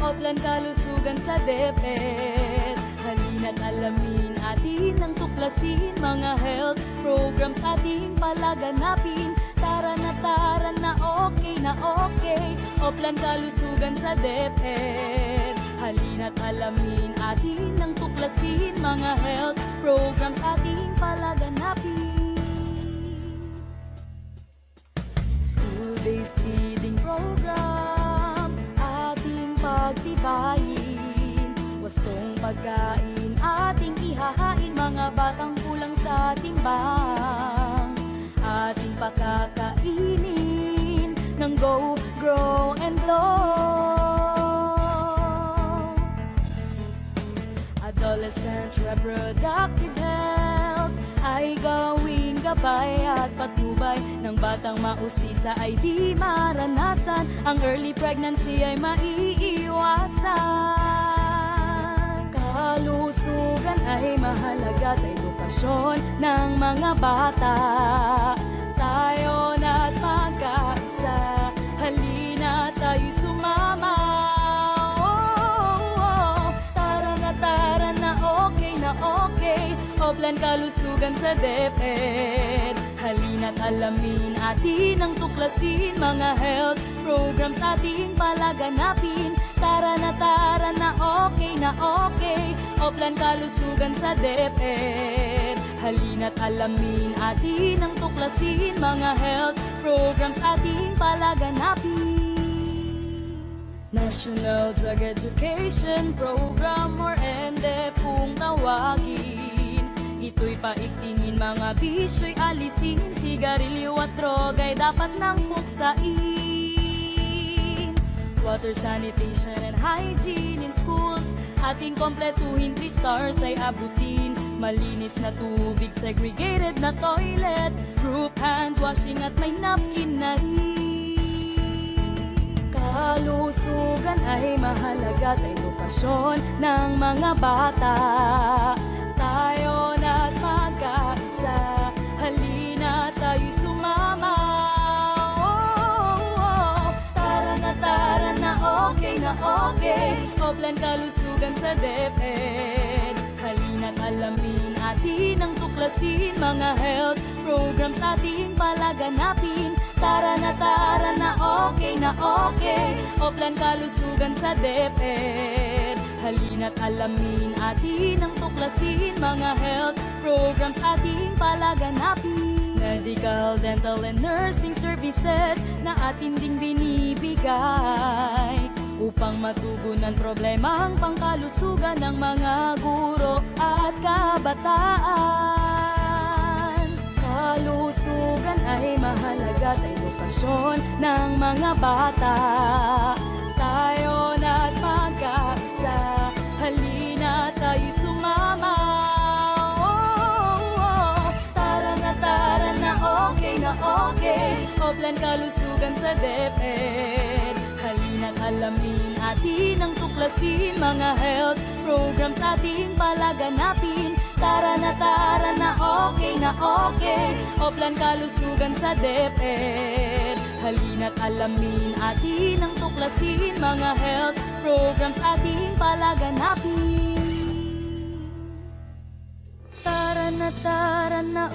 Oplan kalusugan sa DepEd. Halina't alamin atin ang tuklasin, mga health programs ating palaganapin. Tara na okay na okay. Oplan kalusugan sa DepEd. Halina't alamin atin ang tuklasin, mga health programs ating palaganapin. School-based feeding program ating pagtibayin. Wastong pagkain ating ihahain, mga batang kulang sa timbang. Ating pakakainin ng Go, Grow, and Glow. Adolescent reproductive health ay gawing gabay at patnubay ng batang mausisa ay di maranasan. Ang early pregnancy ay maiiwasan. Kalusugan ay mahalaga sa edukasyon ng mga bata. Tayo na't magkaisa, halina tayo'y sumama. Tara na okay. Oplan kalusugan sa DepEd. Halina't alamin atin ang tuklasin, mga health programs ating palaganapin. Tara na okay. Oplan kalusugan sa DepEd. Halina't alamin atin ang tuklasin, mga health programs ating palaganapin. National Drug Education Program or NDE kung tawagin. Ito'y paigtingin, mga bisyo'y alisin. Sigarilyo at droga'y dapat nang puksain. Water sanitation and hygiene in schools ating kompletuhin, 3 stars ay abutin. Malinis na tubig, segregated na toilet, group hand washing at may napkin na rin. Kalusugan ay mahalaga sa edukasyon ng mga bata. Tayo na't magkaisa, halina tayo'y sumama. Tara na okay. Oplan kalusugan sa DepEd. Halina't alamin atin ang tuklasin, mga health programs ating palaganapin. Tara na okay. Oplan kalusugan sa DepEd. Halina't alamin atin ang tuklasin, mga health programs ating palaganapin. Medical, dental, and nursing services na atin ding binibigay upang matugunan problemang pangkalusugan ng mga guro at kabataan. Kalusugan ay mahalaga sa edukasyon ng mga bata. Tayo na't magkaisa, halina tayo'y sumama. Tara na okay. Oplan kalusugan sa DepEd. Halina't alamin atin ang tuklasin, mga health programs ating palaganapin. Tara na okay. Oplan kalusugan sa DepEd. Halina't alamin atin ang tuklasin, mga health programs ating palaganapin. Tara na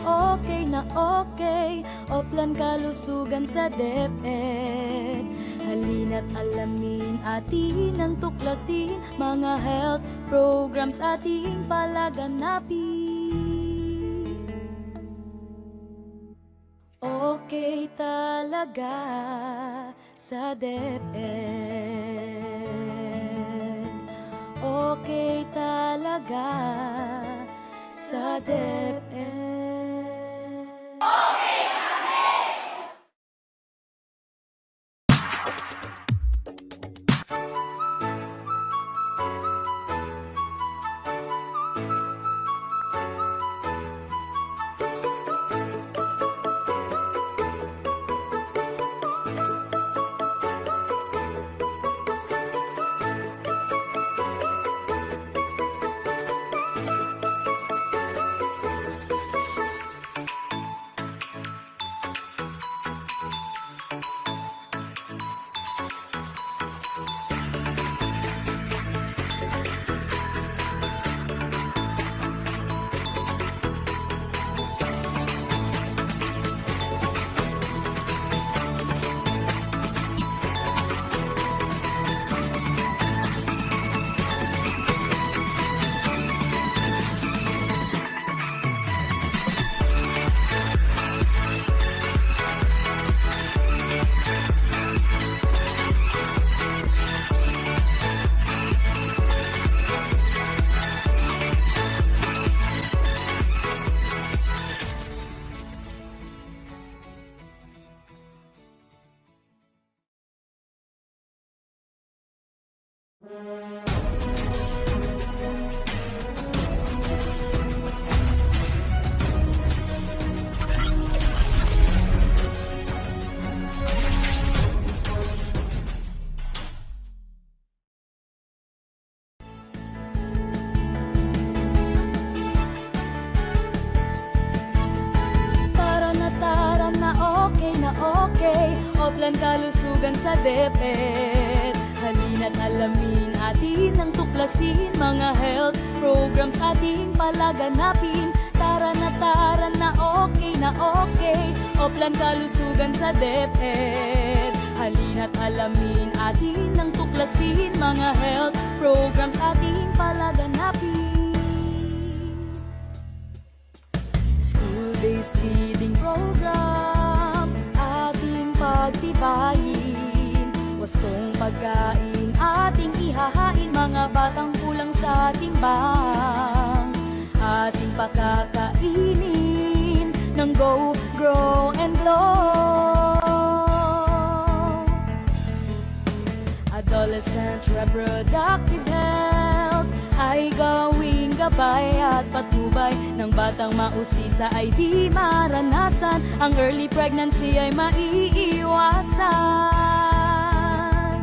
okay. Oplan kalusugan sa DepEd. Halina't alamin atin ang tuklasin, mga health programs ating palaganapin. Okay talaga sa DepEd. Okay talaga sa DepEd. Oplan kalusugan sa DepEd. Halina't alamin atin ang tuklasin, mga health programs ating palaganapin. Tara na okay na okay. Oplan kalusugan sa DepEd. Halina't alamin atin ang tuklasin, mga health programs ating palaganapin. School-based feeding program ating pagtibayin. Wastong pagkain ating ihahain, mga batang kulang sa timbang. Ating pakakainin ng Go, Grow, and Glow. Adolescent reproductive health ay gawing gabay at patnubay ng batang mausisa ay di maranasan. Ang early pregnancy ay maiiwasan.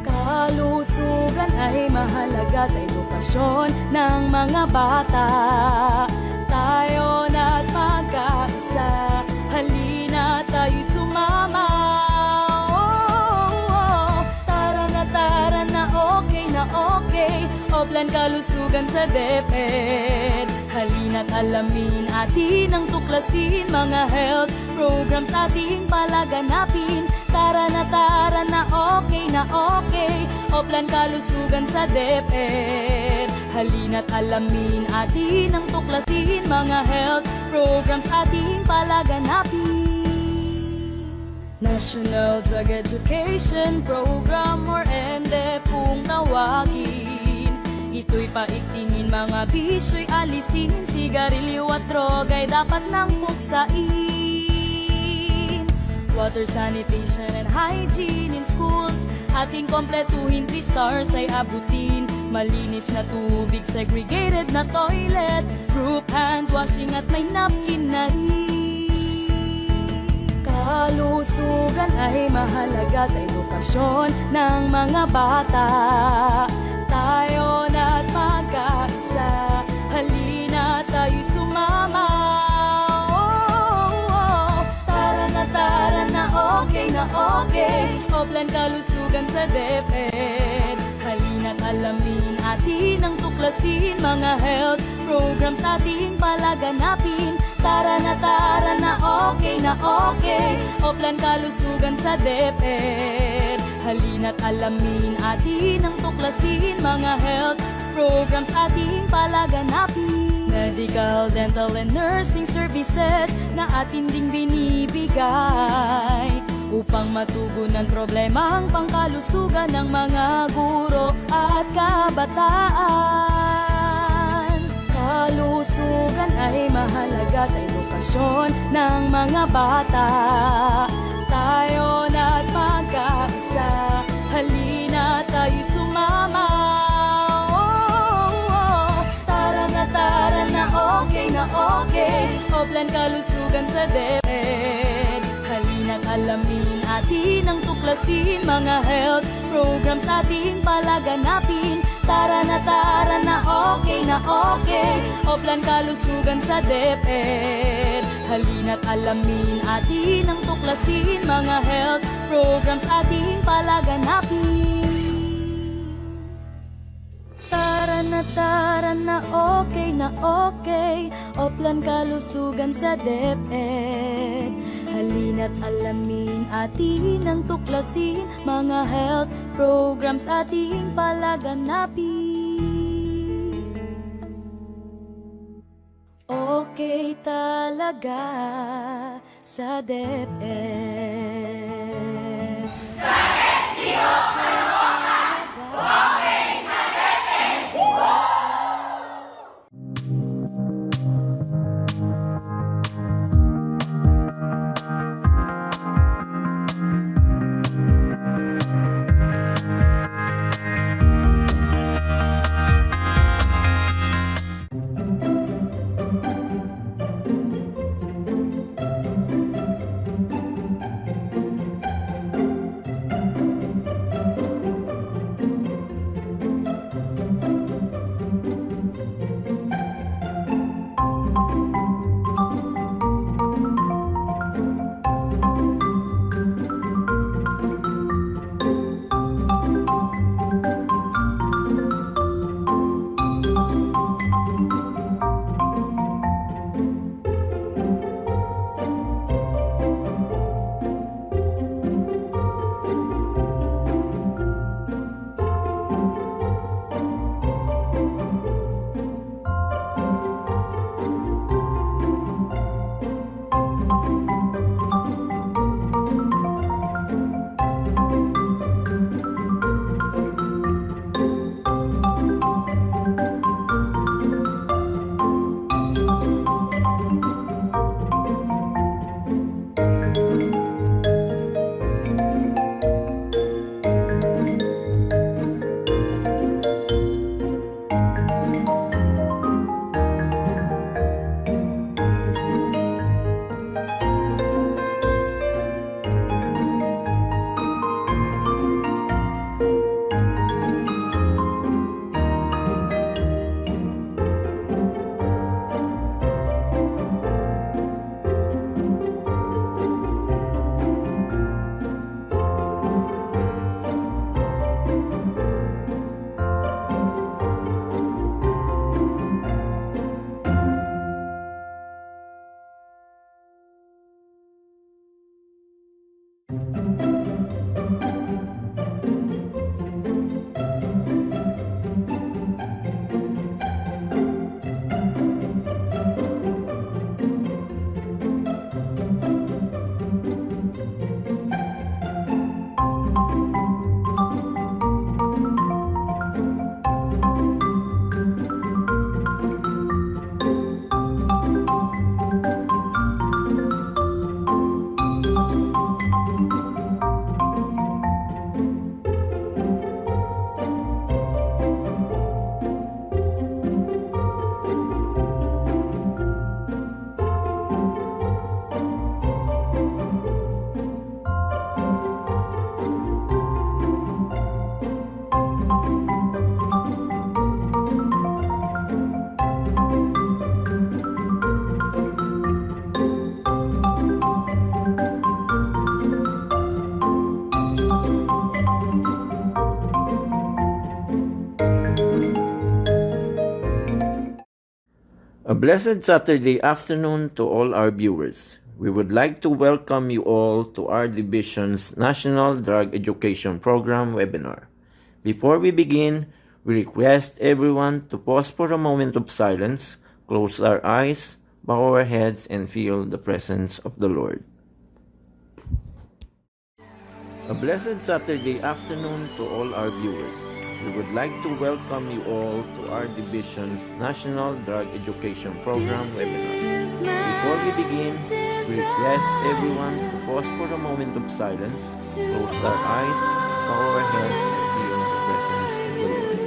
Kalusugan ay mahalaga sa edukasyon ng mga bata. Tayo na't magkaisa, halina tayo'y sumama. Tara na okay. Oplan kalusugan sa DepEd. Halina't alamin atin ang tuklasin, mga health programs ating palaganapin. Tara na okay. Oplan kalusugan sa DepEd. Halina't alamin atin ang tuklasin, mga health programs ating palaganapin. National Drug Education Program or NDE kung tawagin. Ito'y paigtingin, mga bisyo'y alisin. Sigarilyo at droga'y dapat nang puksain. Water sanitation and hygiene in schools ating kompletuhin, 3 stars ay abutin. Malinis na tubig, segregated na toilet, group hand washing at may napkin na rin. Kalusugan ay mahalaga sa edukasyon ng mga bata. Tayo na't magkaisa, halina tayo'y sumama. Tara na okay. Oplan kalusugan sa DepEd. Halina't alamin atin ang tuklasin, mga health programs ating palaganapin. Tara na okay. Oplan kalusugan sa DepEd. Halina't alamin atin ang tuklasin, mga health programs ating palaganapin. Medical, dental, and nursing services na atin ding binibigay upang matugunan problemang pangkalusugan ng mga guro at kabataan. Kalusugan ay mahalaga sa edukasyon ng mga bata. Tayo na't magkaisa, halina tayo'y sumama. Tara na okay. Oplan kalusugan sa DepEd. Halina't alamin atin ang tuklasin, mga health programs ating palaganapin. Tara na okay. Oplan kalusugan sa DepEd. Halina't alamin atin ang tuklasin, mga health programs ating palaganapin. Tara na okay. Oplan kalusugan sa DepEd. Halina't alamin atin ang tuklasin, mga health programs ating palaganapin. Okay talaga sa DepEd. Sa STO Caloocan, okay sa DepEd! blessed Saturday afternoon to all our viewers. We would like to welcome you all to our division's National Drug Education Program webinar. Before we begin, we request everyone to pause for a moment of silence, close our eyes, bow our heads, and feel the presence of the Lord. A blessed Saturday afternoon to all our viewers. We would like to welcome you all to our division's National Drug Education Program webinar. Before we begin, we request everyone to pause for a moment of silence, close our eyes, bow our heads, and feel the presence of the Lord.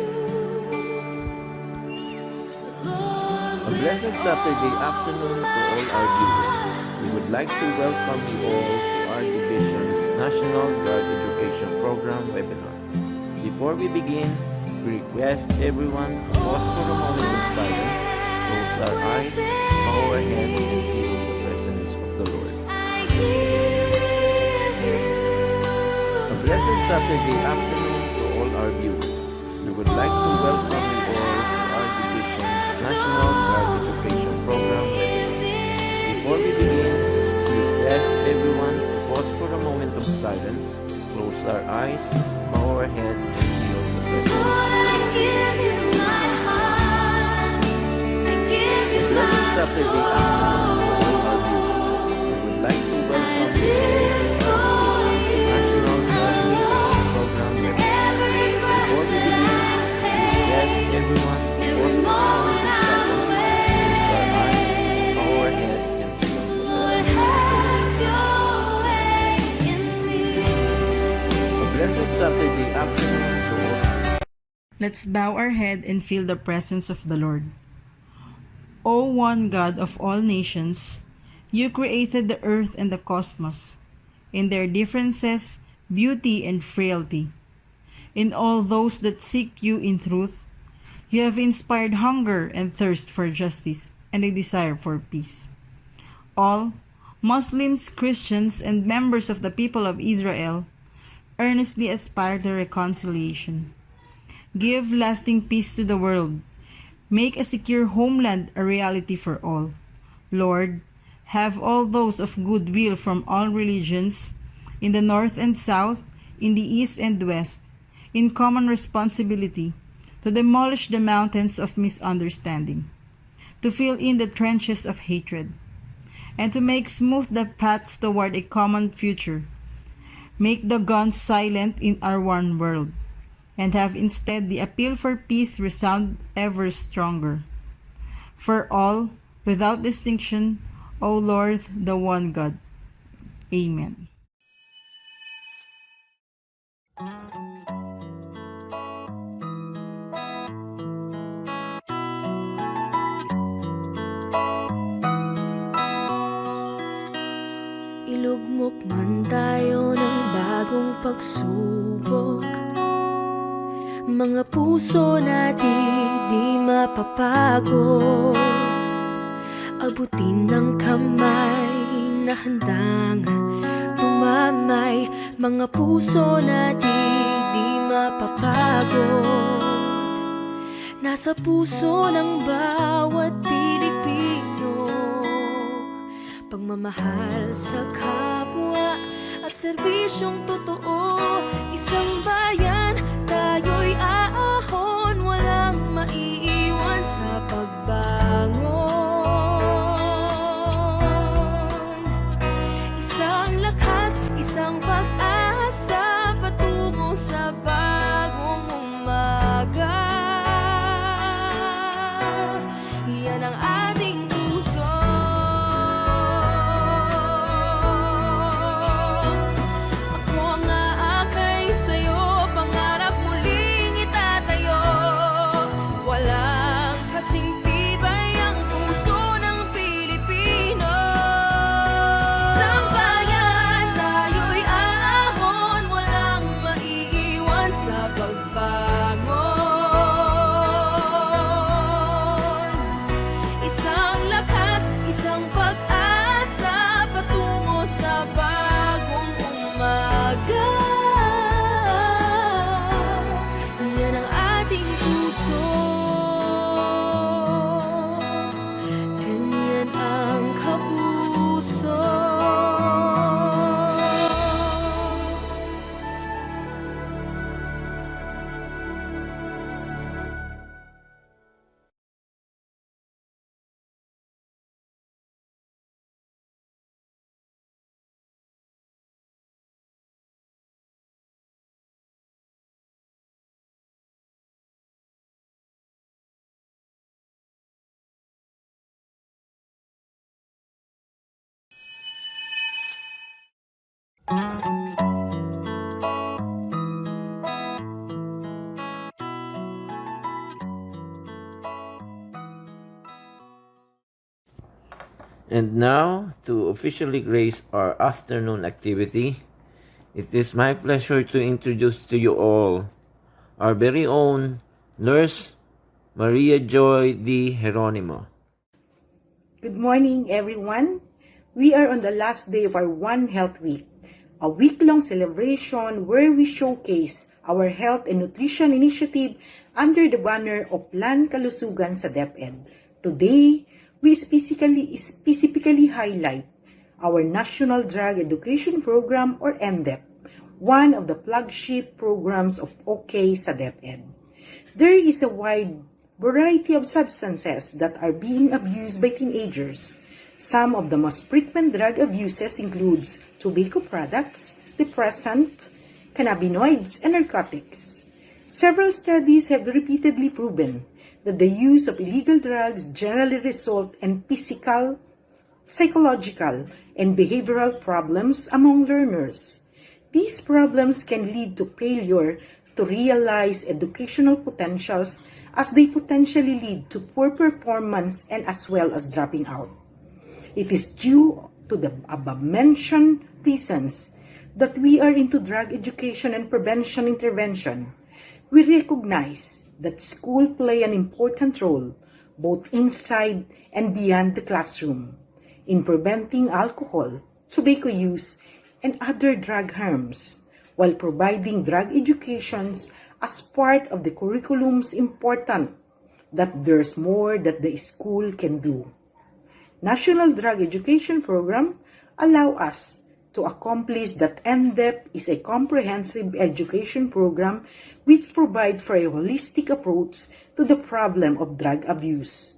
A blessed Saturday afternoon to all our viewers. We would like to welcome you all to our division's National Drug Education Program webinar. Before we begin, we request everyone to pause for a moment of silence, close our eyes, bow our heads, and feel the presence of the Lord. A blessed Saturday afternoon to all our viewers. We would like to welcome you all to our division's National Drug Education Program webinar. Before we begin, we request everyone to pause for a moment of silence, close our eyes, bow our heads, and feel the presence of the Lord. A blessed Saturday afternoon to all our viewers. We would like to welcome you all to the National Drug Education Program webinar. Before we begin, we request everyone to pause for a moment of silence, close our eyes, bow our heads, and feel the presence of the Lord. A blessed Saturday afternoon to all. Let's bow our head and feel the presence of the Lord. O one God of all nations, you created the earth and the cosmos, in their differences, beauty, and frailty. In all those that seek you in truth, you have inspired hunger and thirst for justice and a desire for peace. All, Muslims, Christians, and members of the people of Israel, earnestly aspire to reconciliation. Give lasting peace to the world. Make a secure homeland a reality for all. Lord, have all those of goodwill from all religions, in the north and south, in the east and west, in common responsibility, to demolish the mountains of misunderstanding, to fill in the trenches of hatred, and to make smooth the paths toward a common future. Make the guns silent in our one world, and have instead the appeal for peace resound ever stronger. For all, without distinction, O Lord, the one God. Amen. Ilugmok man tayo ng bagong pagsubok, mga puso natin di mapapagod. Abutin ng kamay na handang tumamay, mga puso natin di mapapagod. Nasa puso ng bawat Pilipino, pagmamahal sa kapwa at serbisyong totoo. Isang bayan, tayo'y aahon, walang maiiwan sa pagbangon. Isang lakas, isang pag-asa, patungo sa bagong umaga. Yan ang ating puso. Ako ang aakay sa'yo, pangarap And now, to officially grace our afternoon activity, it is my pleasure to introduce to you all our very own Nurse Maria Joy D. Geronimo. Good morning, everyone. We are on the last day of our One Health Week, a week-long celebration where we showcase our health and nutrition initiative under the banner of Plan Kalusugan sa DepEd. Today, we specifically highlight our National Drug Education Program or NDEP, one of the flagship programs of OK sa DepEd. There is a wide variety of substances that are being abused by teenagers. Some of the most frequent drug abuses includes tobacco products, depressant, cannabinoids, and narcotics. Several studies have repeatedly proven that the use of illegal drugs generally result in physical, psychological, and behavioral problems among learners. These problems can lead to failure to realize educational potentials as they potentially lead to poor performance and as well as dropping out. It is due to the above-mentioned reasons that we are into drug education and prevention intervention. We recognize that school play an important role both inside and beyond the classroom in preventing alcohol, tobacco use, and other drug harms, while providing drug educations as part of the curriculum's important that there's more that the school can do. National Drug Education Program allow us to accomplish that NDEP is a comprehensive education program which provides for a holistic approach to the problem of drug abuse.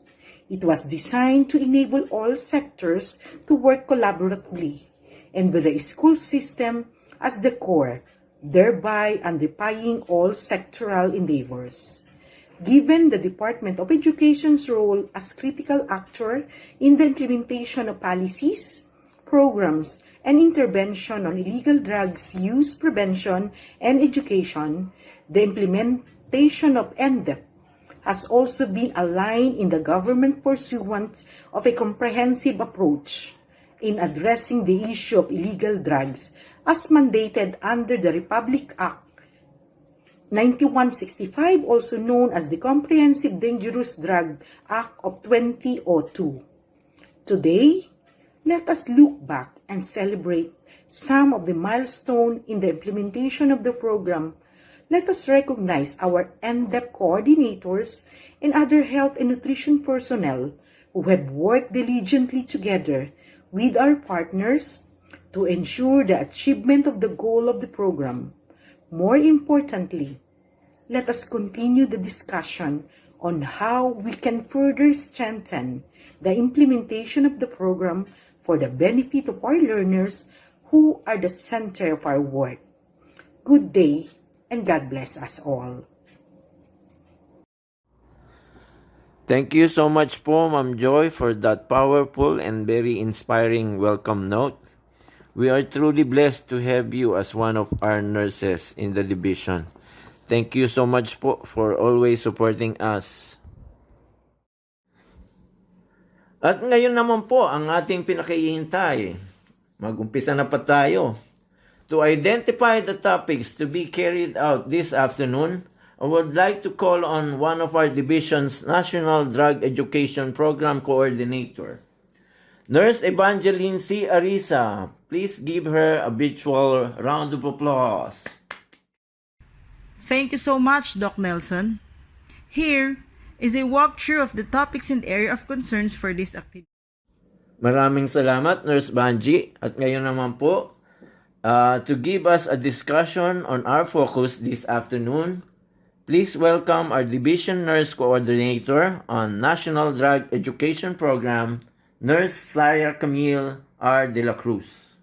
It was designed to enable all sectors to work collaboratively and with the school system as the core, thereby underpinning all sectoral endeavors. Given the Department of Education's role as critical actor in the implementation of policies, programs, and intervention on illegal drugs use prevention and education, the implementation of NDEP has also been aligned in the government pursuant of a comprehensive approach in addressing the issue of illegal drugs as mandated under the Republic Act 9165, also known as the Comprehensive Dangerous Drug Act of 2002. Today, let us look back and celebrate some of the milestones in the implementation of the program. Let us recognize our NDEP coordinators and other health and nutrition personnel who have worked diligently together with our partners to ensure the achievement of the goal of the program. More importantly, let us continue the discussion on how we can further strengthen the implementation of the program for the benefit of our learners who are the center of our work. Good day and God bless us all. Thank you so much po, Ma'am Joy, for that powerful and very inspiring welcome note. We are truly blessed to have you as one of our nurses in the division. Thank you so much po for always supporting us. At ngayon naman po ang ating pinakahihintay. Mag-umpisa na pa tayo. To identify the topics to be carried out this afternoon, I would like to call on one of our division's National Drug Education Program Coordinator, Nurse Evangeline C. Arisa. Please give her a virtual round of applause. Thank you so much, Doc Nelson. Here is a walkthrough of the topics and area of concerns for this activity. Maraming salamat, Nurse Banji. At ngayon naman po, to give us a discussion on our focus this afternoon, please welcome our Division Nurse Coordinator on National Drug Education Program, Nurse Sarah Camille R. De La Cruz.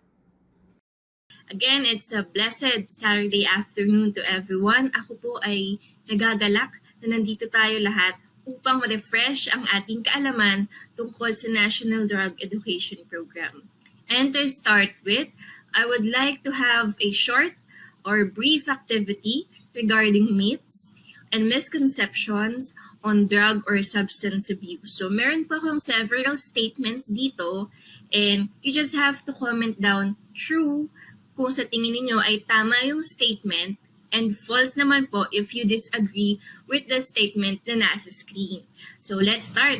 Again, it's a blessed Saturday afternoon to everyone. Ako po ay nagagalak na nandito tayo lahat upang ma-refresh ang ating kaalaman tungkol sa National Drug Education Program. And to start with, I would like to have a short or brief activity regarding myths and misconceptions on drug or substance abuse. So meron po akong several statements dito and you just have to comment down true kung sa tingin ninyo ay tama yung statement and false naman po if you disagree with the statement na nasa screen. So let's start.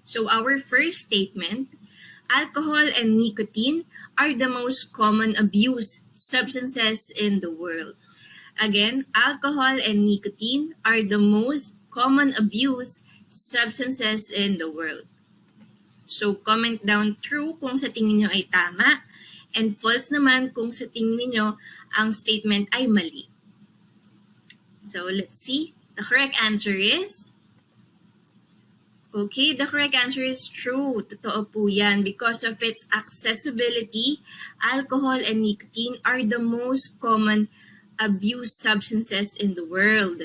So our first statement, alcohol and nicotine are the most common abuse substances in the world. Again, alcohol and nicotine are the most common abuse substances in the world. So comment down true kung sa tingin nyo ay tama and false naman kung sa tingin niyo ang statement ay mali. So let's see. The correct answer is okay, the correct answer is true. Totoo po yan. Because of its accessibility, alcohol and nicotine are the most common abuse substances in the world.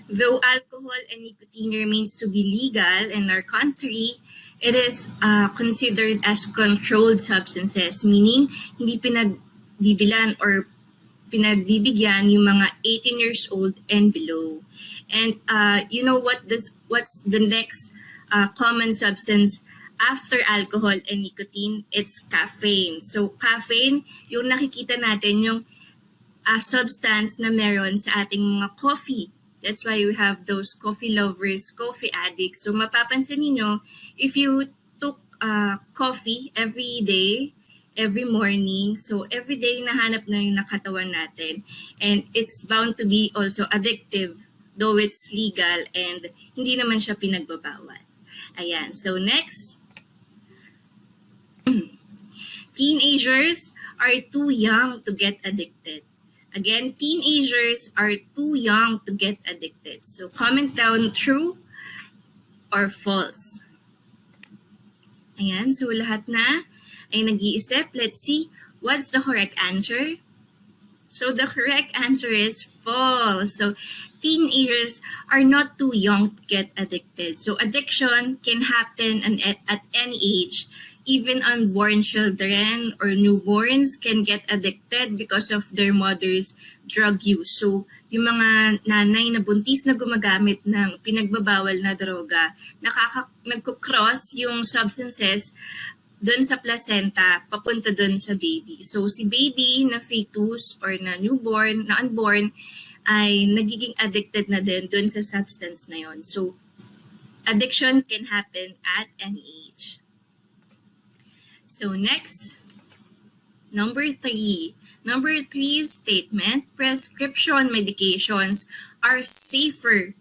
Though alcohol and nicotine remains to be legal in our country, it is considered as controlled substances, meaning hindi pinagbibilan or pinagbibigyan yung mga 18 years old and below. And you know what's the next common substance after alcohol and nicotine? It's caffeine. So caffeine, yung nakikita natin yung substance na meron sa ating mga coffee. That's why we have those coffee lovers, coffee addicts. So mapapansin niyo, if you took coffee every day, every morning, so every day nahanap na yung nakatawan natin. And it's bound to be also addictive, though it's legal and hindi naman siya pinagbabawal. Ayan, so next. Teenagers are too young to get addicted. Again, teenagers are too young to get addicted. So comment down true or false. Ayan, so lahat na ay nag-iisip. Let's see what's the correct answer. So the correct answer is false. So teenagers are not too young to get addicted. So addiction can happen at any age. Even unborn children or newborns can get addicted because of their mother's drug use. So, yung mga nanay na buntis na gumagamit ng pinagbabawal na droga, nagko-cross yung substances doon sa placenta, papunta doon sa baby. So, si baby na fetus or na newborn, na unborn, ay nagiging addicted na din doon sa substance na yon. So, addiction can happen at any age. So next, number 3. Number 3 statement, prescription medications are safer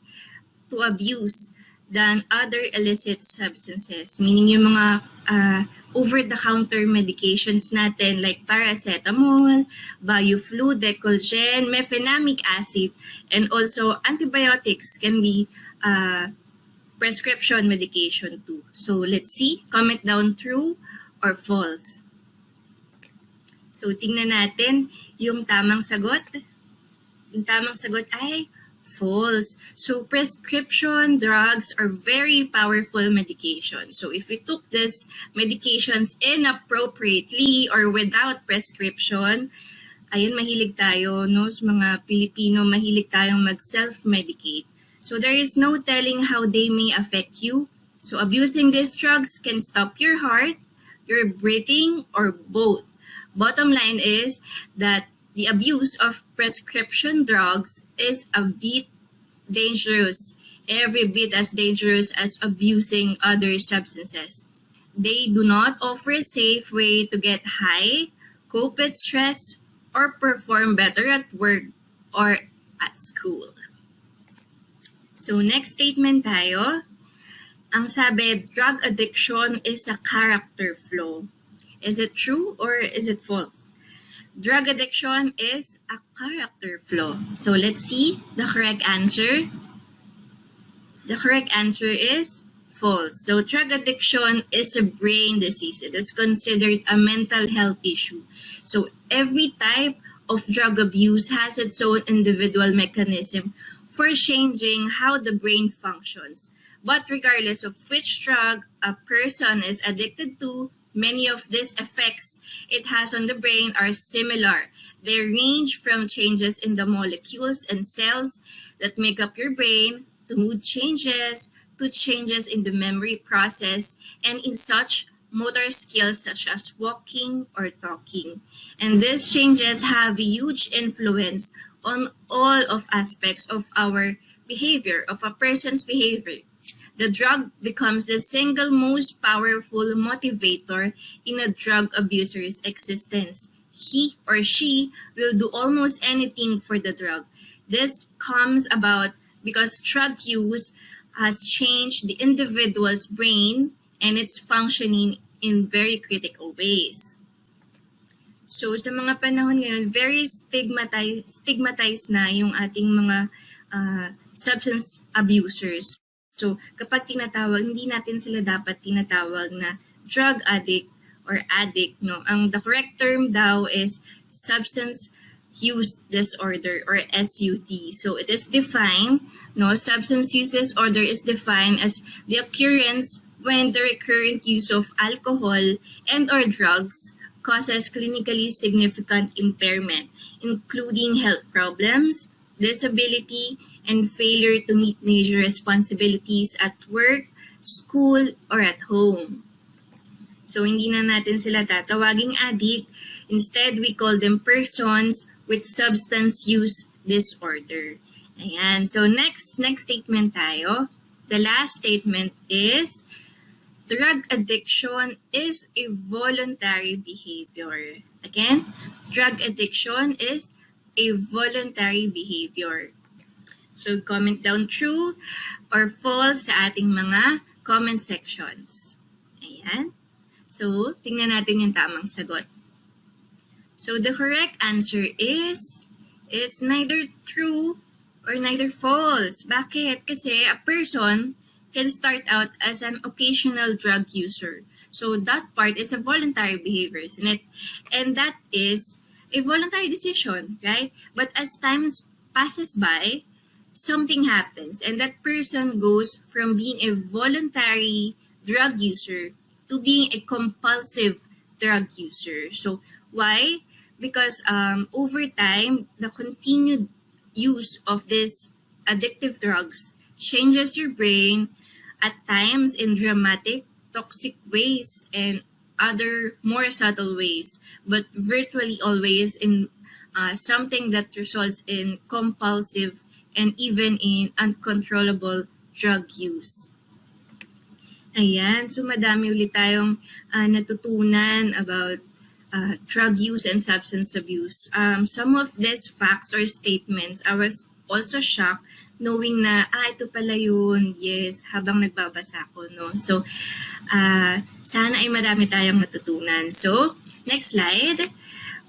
to abuse than other illicit substances. Meaning yung mga over-the-counter medications natin like paracetamol, Bioflu, Decolgen, mefenamic acid, and also antibiotics can be prescription medication too. So let's see, comment down true or false. So, tingnan natin yung tamang sagot. Yung tamang sagot ay false. So, prescription drugs are very powerful medication. So, if we took these medications inappropriately or without prescription, ayun, mahilig tayo, no? Sa mga Pilipino, mahilig tayong mag-self-medicate. So, there is no telling how they may affect you. So, abusing these drugs can stop your heart, your breathing, or both. Bottom line is that the abuse of prescription drugs is a bit dangerous, every bit as dangerous as abusing other substances. They do not offer a safe way to get high, cope with stress, or perform better at work or at school. So next statement tayo. Ang sabi, drug addiction is a character flaw. Is it true or is it false? Drug addiction is a character flaw. So let's see the correct answer. The correct answer is false. So drug addiction is a brain disease. It is considered a mental health issue. So every type of drug abuse has its own individual mechanism for changing how the brain functions. But regardless of which drug a person is addicted to, many of these effects it has on the brain are similar. They range from changes in the molecules and cells that make up your brain, to mood changes, to changes in the memory process, and in such motor skills such as walking or talking. And these changes have a huge influence on all of aspects of our behavior, of a person's behavior. The drug becomes the single most powerful motivator in a drug abuser's existence. He or she will do almost anything for the drug. This comes about because drug use has changed the individual's brain and its functioning in very critical ways. So sa mga panahon ngayon, very stigmatized na yung ating mga substance abusers. So kapag tinatawag, hindi natin sila dapat tinatawag na drug addict or addict, no? The correct term daw is substance use disorder or SUD. So it is defined, no? Substance use disorder is defined as the occurrence when the recurrent use of alcohol and or drugs causes clinically significant impairment, including health problems, disability, and failure to meet major responsibilities at work, school, or at home. So hindi na natin sila tatawaging addict. Instead, we call them persons with substance use disorder. Ayan. So next statement tayo. The last statement is, drug addiction is a voluntary behavior. Again, drug addiction is a voluntary behavior. So comment down true or false sa ating mga comment sections. Ayan. So, tingnan natin yung tamang sagot. So the correct answer is, it's neither true or neither false. Bakit? Kasi a person can start out as an occasional drug user. So that part is a voluntary behavior, isn't it? And that is a voluntary decision, right? But as time passes by, something happens and that person goes from being a voluntary drug user to being a compulsive drug user. So why? Because over time, the continued use of these addictive drugs changes your brain at times in dramatic, toxic ways and other more subtle ways, but virtually always in something that results in compulsive and even in uncontrollable drug use. Ayan, so madami ulit tayong natutunan about drug use and substance abuse. Some of these facts or statements, I was also shocked knowing na, ito pala yun, yes, habang nagbabasa ko, no? So, sana ay marami tayong natutunan. So, next slide.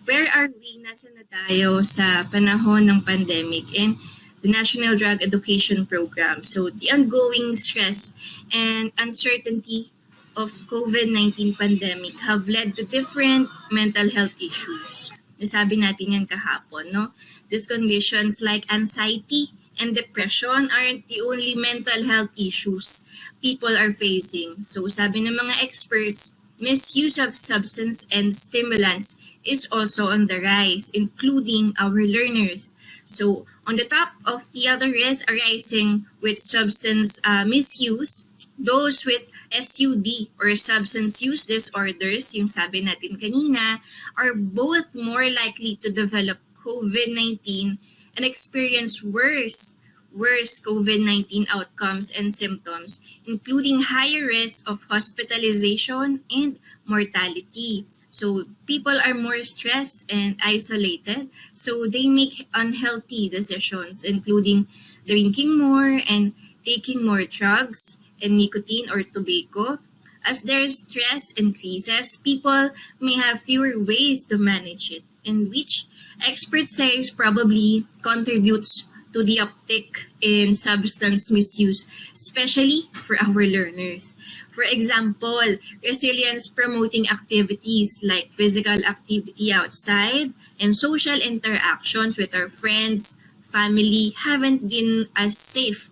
Where are we? Nasa na tayo sa panahon ng pandemic and the National Drug Education Program. So the ongoing stress and uncertainty of COVID-19 pandemic have led to different mental health issues. Nasabi natin yan kahapon, no? These conditions like anxiety and depression aren't the only mental health issues people are facing. So sabi ng mga experts, misuse of substance and stimulants is also on the rise, including our learners. So on the top of the other risks arising with substance misuse, those with SUD or substance use disorders, yung sabi natin kanina, are both more likely to develop COVID-19 and experience worse COVID-19 outcomes and symptoms, including higher risk of hospitalization and mortality. So people are more stressed and isolated, so they make unhealthy decisions, including drinking more and taking more drugs and nicotine or tobacco. As their stress increases, people may have fewer ways to manage it, and which experts say probably contributes to the uptick in substance misuse, especially for our learners. For example, resilience-promoting activities like physical activity outside and social interactions with our friends, family haven't been as safe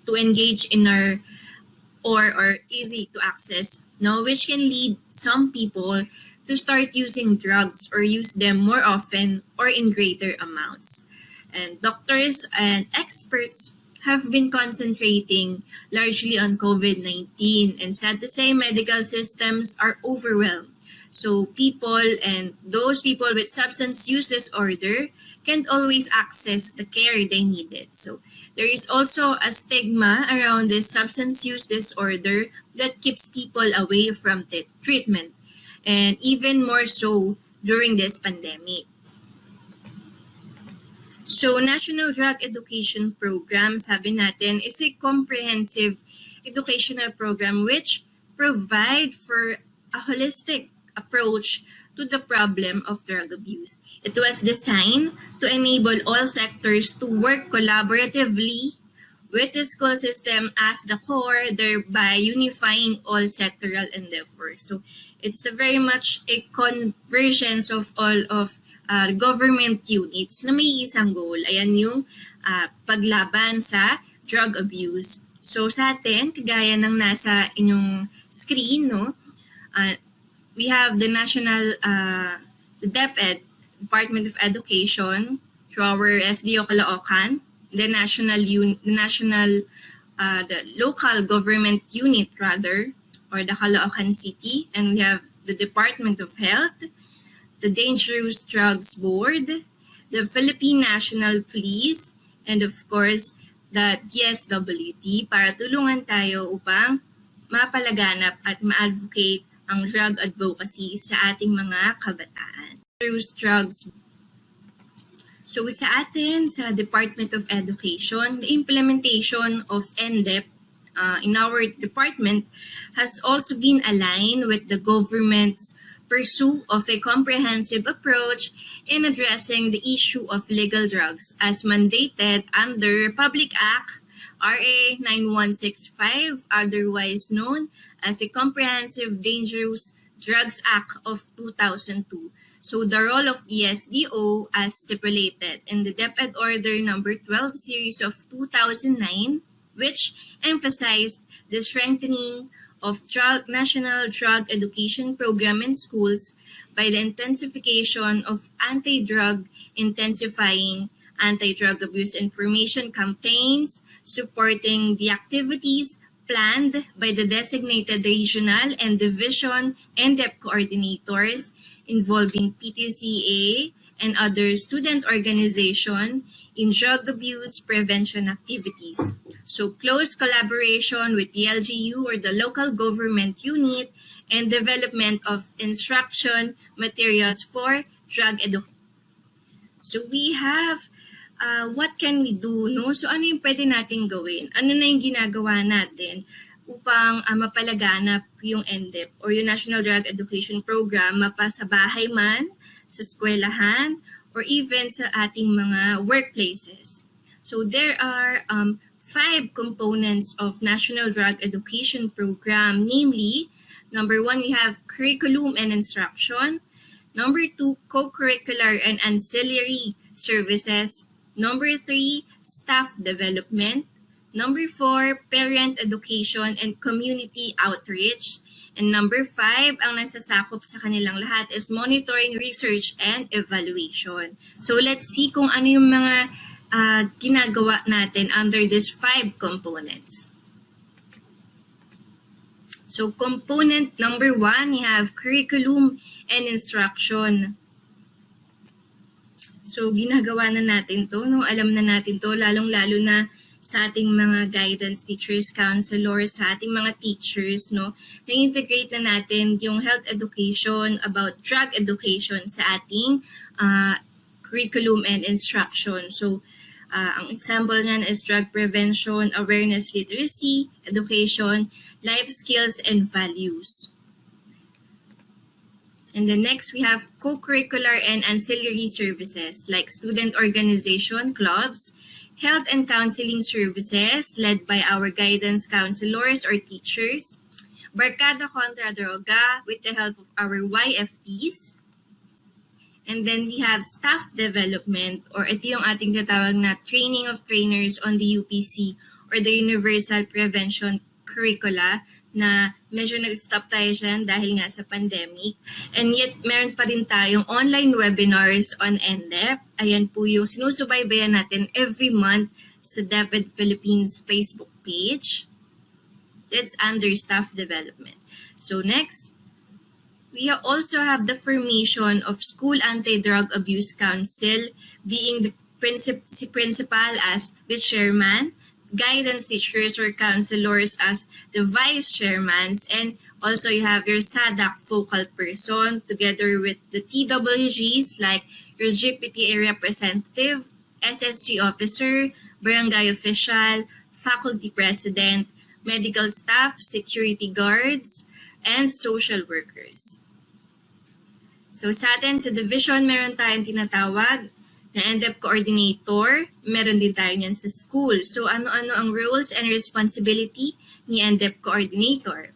to engage in or easy to access, no, which can lead some people to start using drugs or use them more often or in greater amounts. And doctors and experts have been concentrating largely on COVID-19. And sad to say, medical systems are overwhelmed. So people and those people with substance use disorder can't always access the care they needed. So there is also a stigma around this substance use disorder that keeps people away from the treatment, and even more so during this pandemic. So, National Drug Education Program, sabi natin, is a comprehensive educational program which provide for a holistic approach to the problem of drug abuse. It was designed to enable all sectors to work collaboratively with the school system as the core, thereby unifying all sectoral endeavors. So, it's a very much a convergence of all of government units na may isang goal. Ayan yung paglaban sa drug abuse. So sa atin, kagaya ng nasa inyong screen, no, we have the National, the DepEd, Department of Education, through our SDO Caloocan, the the local government unit rather, or the Caloocan City, and we have the Department of Health, the Dangerous Drugs Board, the Philippine National Police, and of course, the DSWD para tulungan tayo upang mapalaganap at ma-advocate ang drug advocacy sa ating mga kabataan. Dangerous Drugs. So sa atin, sa Department of Education, the implementation of NDEP in our department has also been aligned with the government's pursuit of a comprehensive approach in addressing the issue of legal drugs as mandated under Republic Act RA 9165, otherwise known as the Comprehensive Dangerous Drugs Act of 2002. So the role of the SDO as stipulated in the DepEd Order number 12 series of 2009, which emphasized the strengthening of National Drug Education Program in schools by the intensification of intensifying anti-drug abuse information campaigns, supporting the activities planned by the designated regional and division NDEP coordinators involving PTCA and other student organizations in drug abuse prevention activities. So close collaboration with the LGU or the local government unit and development of instruction materials for drug education. So we have what can we do, no? So ano yung pwede nating gawin? Ano na yung ginagawa natin upang mapalaganap yung NDEP or yung National Drug Education Program mapa sa bahay man, sa eskwelahan, or even sa ating mga workplaces. So there are 5 components of National Drug Education Program, namely, number 1, we have curriculum and instruction. Number 2, co-curricular and ancillary services. Number 3, staff development. Number 4, parent education and community outreach. And number 5, ang nasasakop sa kanilang lahat is monitoring, research, and evaluation. So let's see kung ano yung mga ginagawa natin under these 5 components. So component number 1, you have curriculum and instruction. So ginagawa na natin to, no? Alam na natin to, lalong-lalo na sa ating mga guidance teachers, counselors, sa ating mga teachers, no? Na-integrate na natin yung health education about drug education sa ating curriculum and instruction. So, ang example niyan is drug prevention, awareness, literacy, education, life skills, and values. And then next, we have co-curricular and ancillary services like student organization, clubs, health and counseling services led by our guidance counselors or teachers, Barkada Contra Droga with the help of our YFTs, and then we have staff development or ito yung ating tatawag na training of trainers on the UPC or the Universal Prevention Curricula na medyo nag-stop tayo dyan dahil nga sa pandemic. And yet, meron pa rin tayong online webinars on NDEP. Ayan po yung sinusubaybayan natin every month sa DepEd Philippines Facebook page. That's under staff development. So next, we also have the formation of School Anti-Drug Abuse Council, being the principal as the chairman, guidance teachers or counselors as the vice chairmans, and also you have your SADC focal person together with the TWGs like your GPT area representative, SSG officer, barangay official, faculty president, medical staff, security guards, and social workers. So sa atin, sa division, meron tayong tinatawag na NDEP coordinator, meron din tayo niyan sa school. So ano-ano ang roles and responsibility ni NDEP coordinator?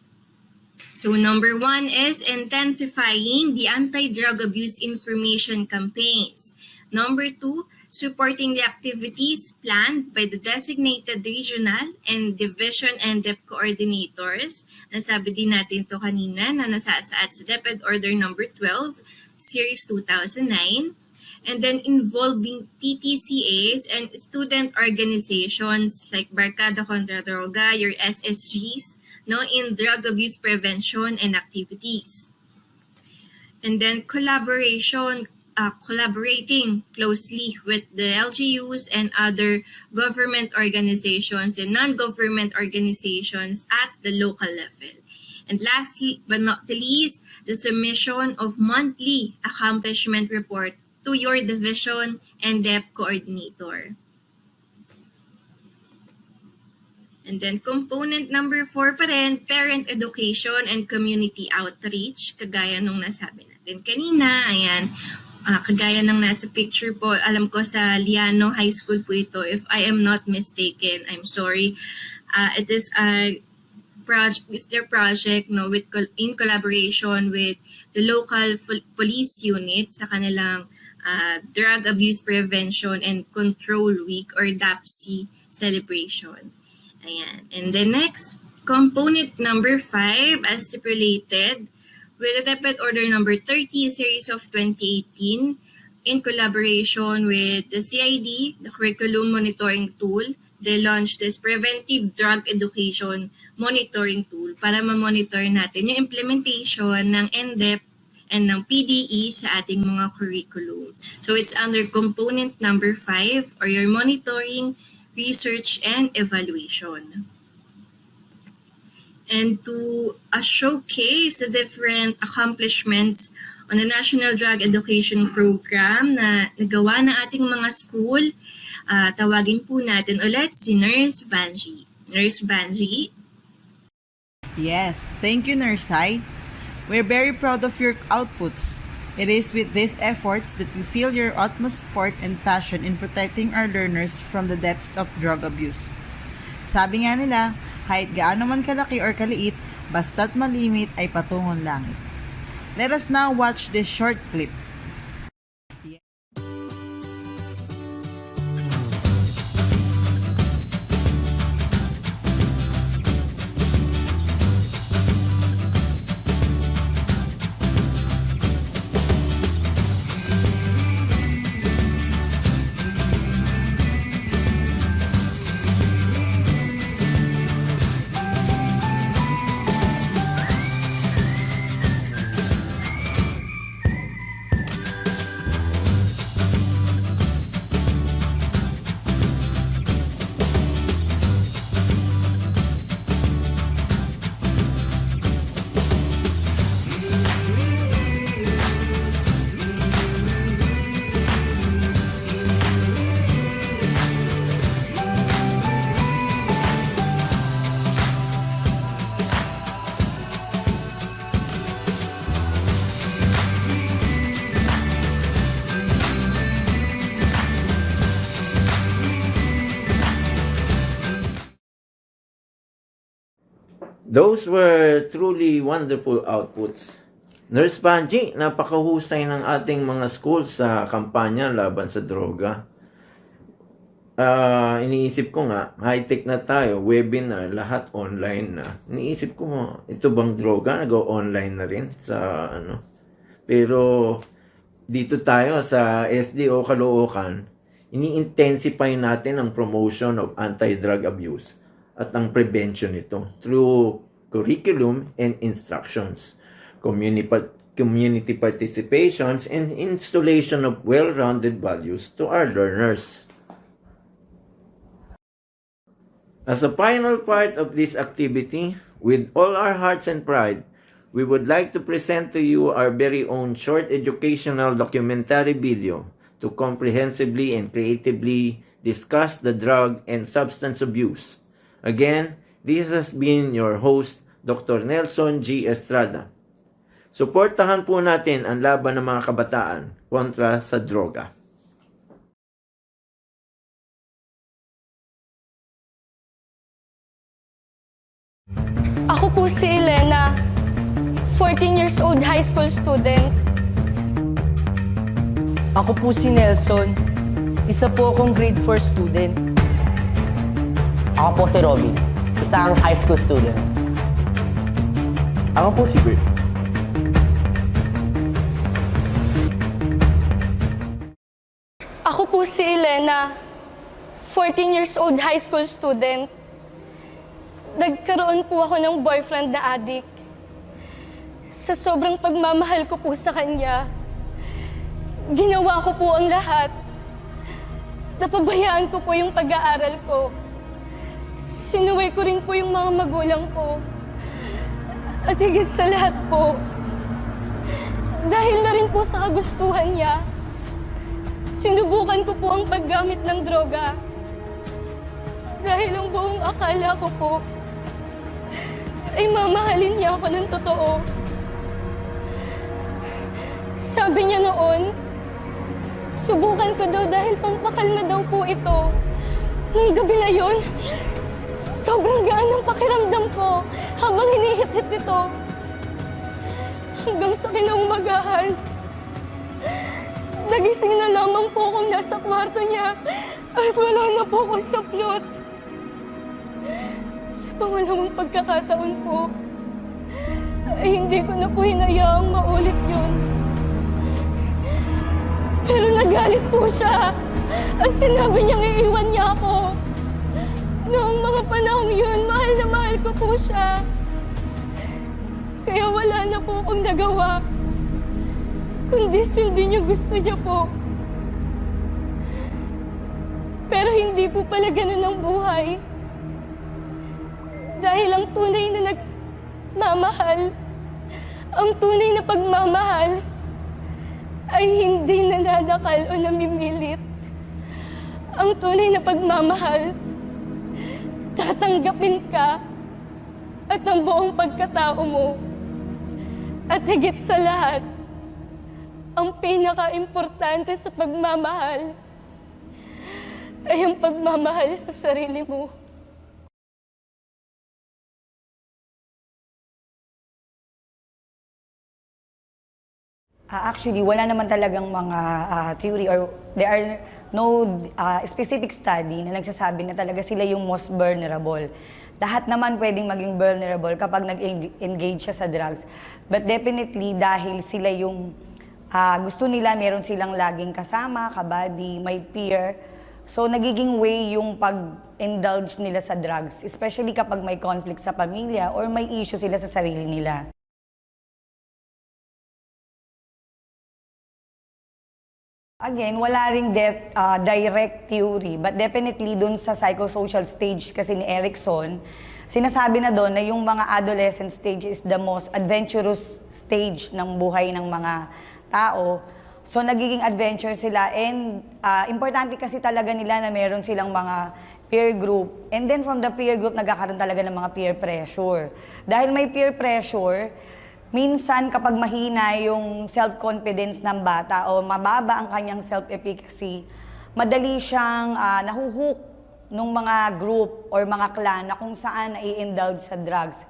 So number 1 is intensifying the anti-drug abuse information campaigns. Number 2, supporting the activities planned by the designated regional and division NDEP coordinators. Nasabi din natin to kanina na nasasaad sa DepEd Order number 12, Series 2009. And then involving PTCAs and student organizations like Barkada Contra Droga, your SSGs, no, in drug abuse prevention and activities. And then collaborating closely with the LGUs and other government organizations and non-government organizations at the local level. And lastly, but not the least, the submission of monthly accomplishment report to your division and DEP coordinator. And then component number 4 pa rin, parent education and community outreach, kagaya nung nasabi natin kanina. Ayan, kagaya ng nasa picture po, alam ko sa Liano High School po ito, if I am not mistaken, I'm sorry. It is their project, no, in collaboration with the local police unit sa kanilang Drug Abuse Prevention and Control Week or DAPC celebration. Ayan. And then next, component number 5 as stipulated with the DepEd Order number 30 series of 2018 in collaboration with the CID, the Curriculum Monitoring Tool. They launched this Preventive Drug Education Monitoring Tool para ma-monitor natin yung implementation ng NDEP and ng PDE sa ating mga curriculum. So it's under component number 5 or your monitoring, research, and evaluation. And to showcase the different accomplishments on the National Drug Education Program na nagawa ng ating mga school, tawagin po natin ulit si Nurse Vanji. Nurse Vanji. Yes, thank you, Nurse Sai. We're very proud of your outputs. It is with these efforts that we feel your utmost support and passion in protecting our learners from the depths of drug abuse. Sabi nga nila, kahit gaano man kalaki or kaliit, basta't malimit ay patungong langit. Let us now watch this short clip. Those were truly wonderful outputs. Nurse Banji, napakahusay ng ating mga schools sa kampanya laban sa droga. iniisip ko nga, high-tech na tayo, webinar, lahat online na. Iniisip ko, ito bang droga? Nag-online na rin sa ano. Pero dito tayo sa SDO Caloocan, ini-intensify natin ang promotion of anti-drug abuse at ang prevention nito through curriculum and instructions, community participations, and installation of well-rounded values to our learners. As a final part of this activity, with all our hearts and pride, we would like to present to you our very own short educational documentary video to comprehensively and creatively discuss the drug and substance abuse. Again, this has been your host, Dr. Nelson G. Estrada. Suportahan po natin ang laban ng mga kabataan kontra sa droga. Ako po si Elena, 14 years old high school student. Ako po si Nelson. Isa po akong grade 4 student. Ako po si Robin, isang high school student. Ako po si Bert. Ako po si Elena, 14 years old high school student. Nagkaroon po ako ng boyfriend na addict. Sa sobrang pagmamahal ko po sa kanya, ginawa ko po ang lahat. Napabayaan ko po yung pag-aaral ko. Sinuway ko rin po yung mga magulang ko. At higit sa lahat po, dahil na rin po sa kagustuhan niya, sinubukan ko po ang paggamit ng droga. Dahil ang buong akala ko po ay mamahalin niya ako ng totoo. Sabi niya noon, subukan ko daw dahil pampakalma daw po ito. Nung gabi na yon, sobrang gaan ang pakiramdam ko habang hinihit-hit ito. Hanggang sa kinaumagahan, nagising na lamang po akong nasa kwarto niya at wala na po akong saplot. Sa pangalawang pagkakataon po, ay hindi ko na po hinayaang maulit yun. Pero nagalit po siya at sinabi niyang iiwan niya ako. Noong mga panahong yun, mahal na mahal ko po siya. Kaya wala na po akong nagawa, kundi sundin yung gusto niya po. Pero hindi po pala ganun ang buhay. Dahil ang tunay na nagmamahal, ang tunay na pagmamahal, ay hindi nananakal o namimilit. Ang tunay na pagmamahal, tatanggapin ka at ang buong pagkatao mo. At higit sa lahat, ang pinaka-importante sa pagmamahal ay ang pagmamahal sa sarili mo. Actually, wala naman talagang mga theory or there are no specific study na nagsasabi na talaga sila yung most vulnerable. Lahat naman pwedeng maging vulnerable kapag nag-engage siya sa drugs. But definitely, dahil sila yung gusto nila, meron silang laging kasama, kabady, may peer. So, nagiging way yung pag-indulge nila sa drugs, especially kapag may conflict sa pamilya or may issue sila sa sarili nila. Again, wala ring direct theory, but definitely dun sa psychosocial stage kasi ni Erikson, sinasabi na doon na yung mga adolescent stage is the most adventurous stage ng buhay ng mga tao. So, nagiging adventure sila and importante kasi talaga nila na meron silang mga peer group. And then from the peer group, nagkakaroon talaga ng mga peer pressure. Dahil may peer pressure, minsan kapag mahina yung self-confidence ng bata o mababa ang kanyang self-efficacy, madali siyang nahuhook ng mga group or mga clan na kung saan nai-indulge sa drugs.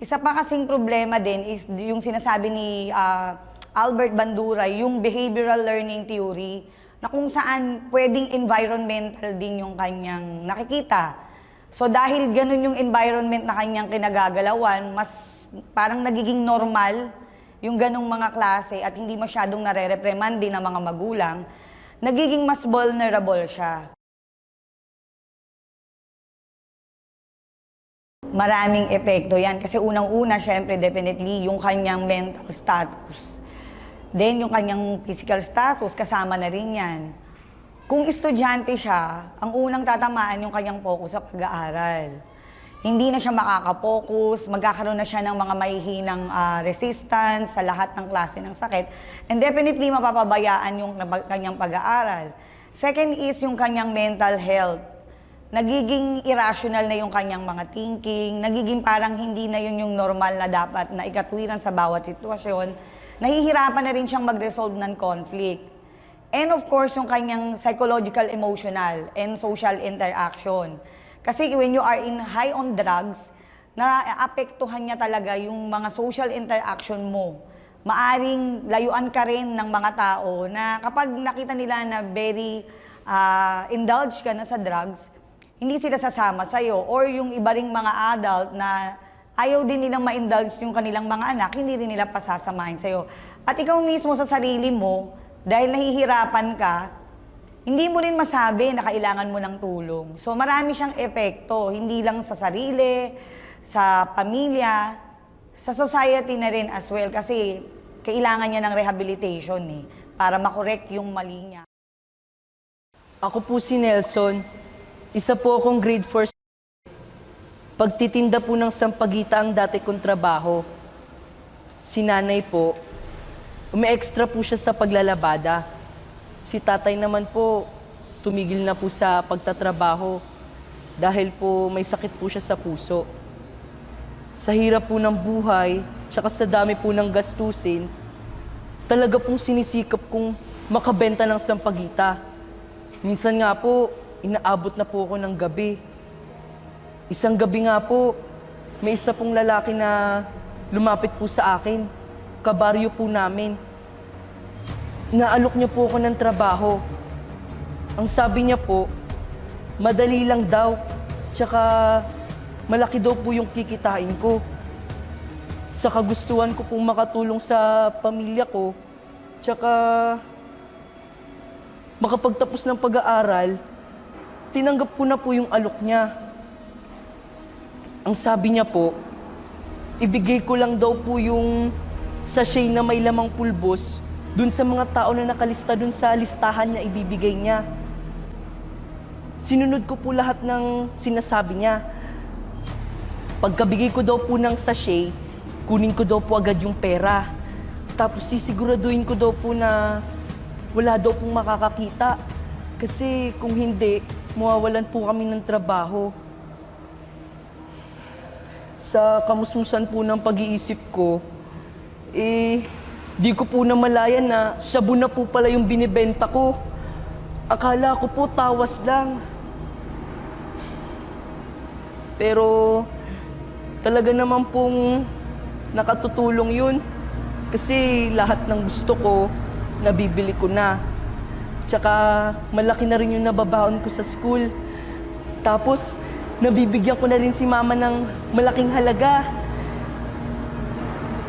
Isa pa kasing problema din is yung sinasabi ni Albert Bandura, yung behavioral learning theory, na kung saan pwedeng environmental din yung kanyang nakikita. So dahil ganun yung environment na kanyang kinagagalawan, mas parang nagiging normal yung ganung mga klase at hindi masyadong nare-reprimand din ng mga magulang, nagiging mas vulnerable siya. Maraming epekto yan kasi unang-una, syempre, definitely, yung kanyang mental status. Then, yung kanyang physical status, kasama na rin yan. Kung estudyante siya, ang unang tatamaan yung kanyang focus sa pag-aaral. Hindi na siya makakapokus, magkakaroon na siya ng mga mahihinang resistance sa lahat ng klase ng sakit. And definitely, mapapabayaan yung kanyang pag-aaral. Second is yung kanyang mental health. Nagiging irrational na yung kanyang mga thinking, nagiging parang hindi na yun yung normal na dapat na ikatwiran sa bawat sitwasyon. Nahihirapan na rin siyang mag-resolve ng conflict. And of course, yung kanyang psychological, emotional, and social interaction. Kasi when you are high on drugs, naapektuhan niya talaga yung mga social interaction mo. Maaring layuan ka rin ng mga tao na kapag nakita nila na very indulged ka na sa drugs, hindi sila sasama sa'yo. Or yung iba ring mga adult na ayaw din nilang ma-indulge yung kanilang mga anak, hindi rin nila pasasamahin sa'yo. At ikaw mismo sa sarili mo, dahil nahihirapan ka, hindi mo rin masabi na kailangan mo ng tulong. So marami siyang epekto, hindi lang sa sarili, sa pamilya, sa society na rin as well. Kasi kailangan niya ng rehabilitation para makorek yung mali niya. Ako po si Nelson. Isa po akong grade 4. Pagtitinda po ng sampagita ang dati kong trabaho. Si nanay po, umi-extra po siya sa paglalabada. Si tatay naman po, tumigil na po sa pagtatrabaho dahil po may sakit po siya sa puso. Sa hirap po ng buhay, tsaka sa dami po ng gastusin, talaga pong sinisikap kong makabenta ng sampagita. Minsan nga po, inaabot na po ako ng gabi. Isang gabi nga po, may isa pong lalaki na lumapit po sa akin. Kabaryo po namin. Naalok niya po ako ng trabaho. Ang sabi niya po, madali lang daw. Tsaka malaki daw po yung kikitain ko. Sa kagustuhan ko pong makatulong sa pamilya ko. Tsaka makapagtapos ng pag-aaral, tinanggap ko na po yung alok niya. Ang sabi niya po, ibigay ko lang daw po yung sachet na may lamang pulbos dun sa mga tao na nakalista dun sa listahan na ibibigay niya. Sinunod ko po lahat ng sinasabi niya. Pagkabigay ko daw po ng sachet, kunin ko daw po agad yung pera. Tapos sisiguraduhin ko daw po na wala daw pong makakakita. Kasi kung hindi, mawawalan po kami ng trabaho. Sa kamusmusan po ng pag-iisip ko, di ko po namalayan na shabu na po pala yung binibenta ko. Akala ko po tawas lang. Pero talaga naman pong nakatutulong yun. Kasi lahat ng gusto ko, nabibili ko na. Tsaka malaki na rin yung nababaon ko sa school. Tapos, nabibigyan ko na rin si mama ng malaking halaga.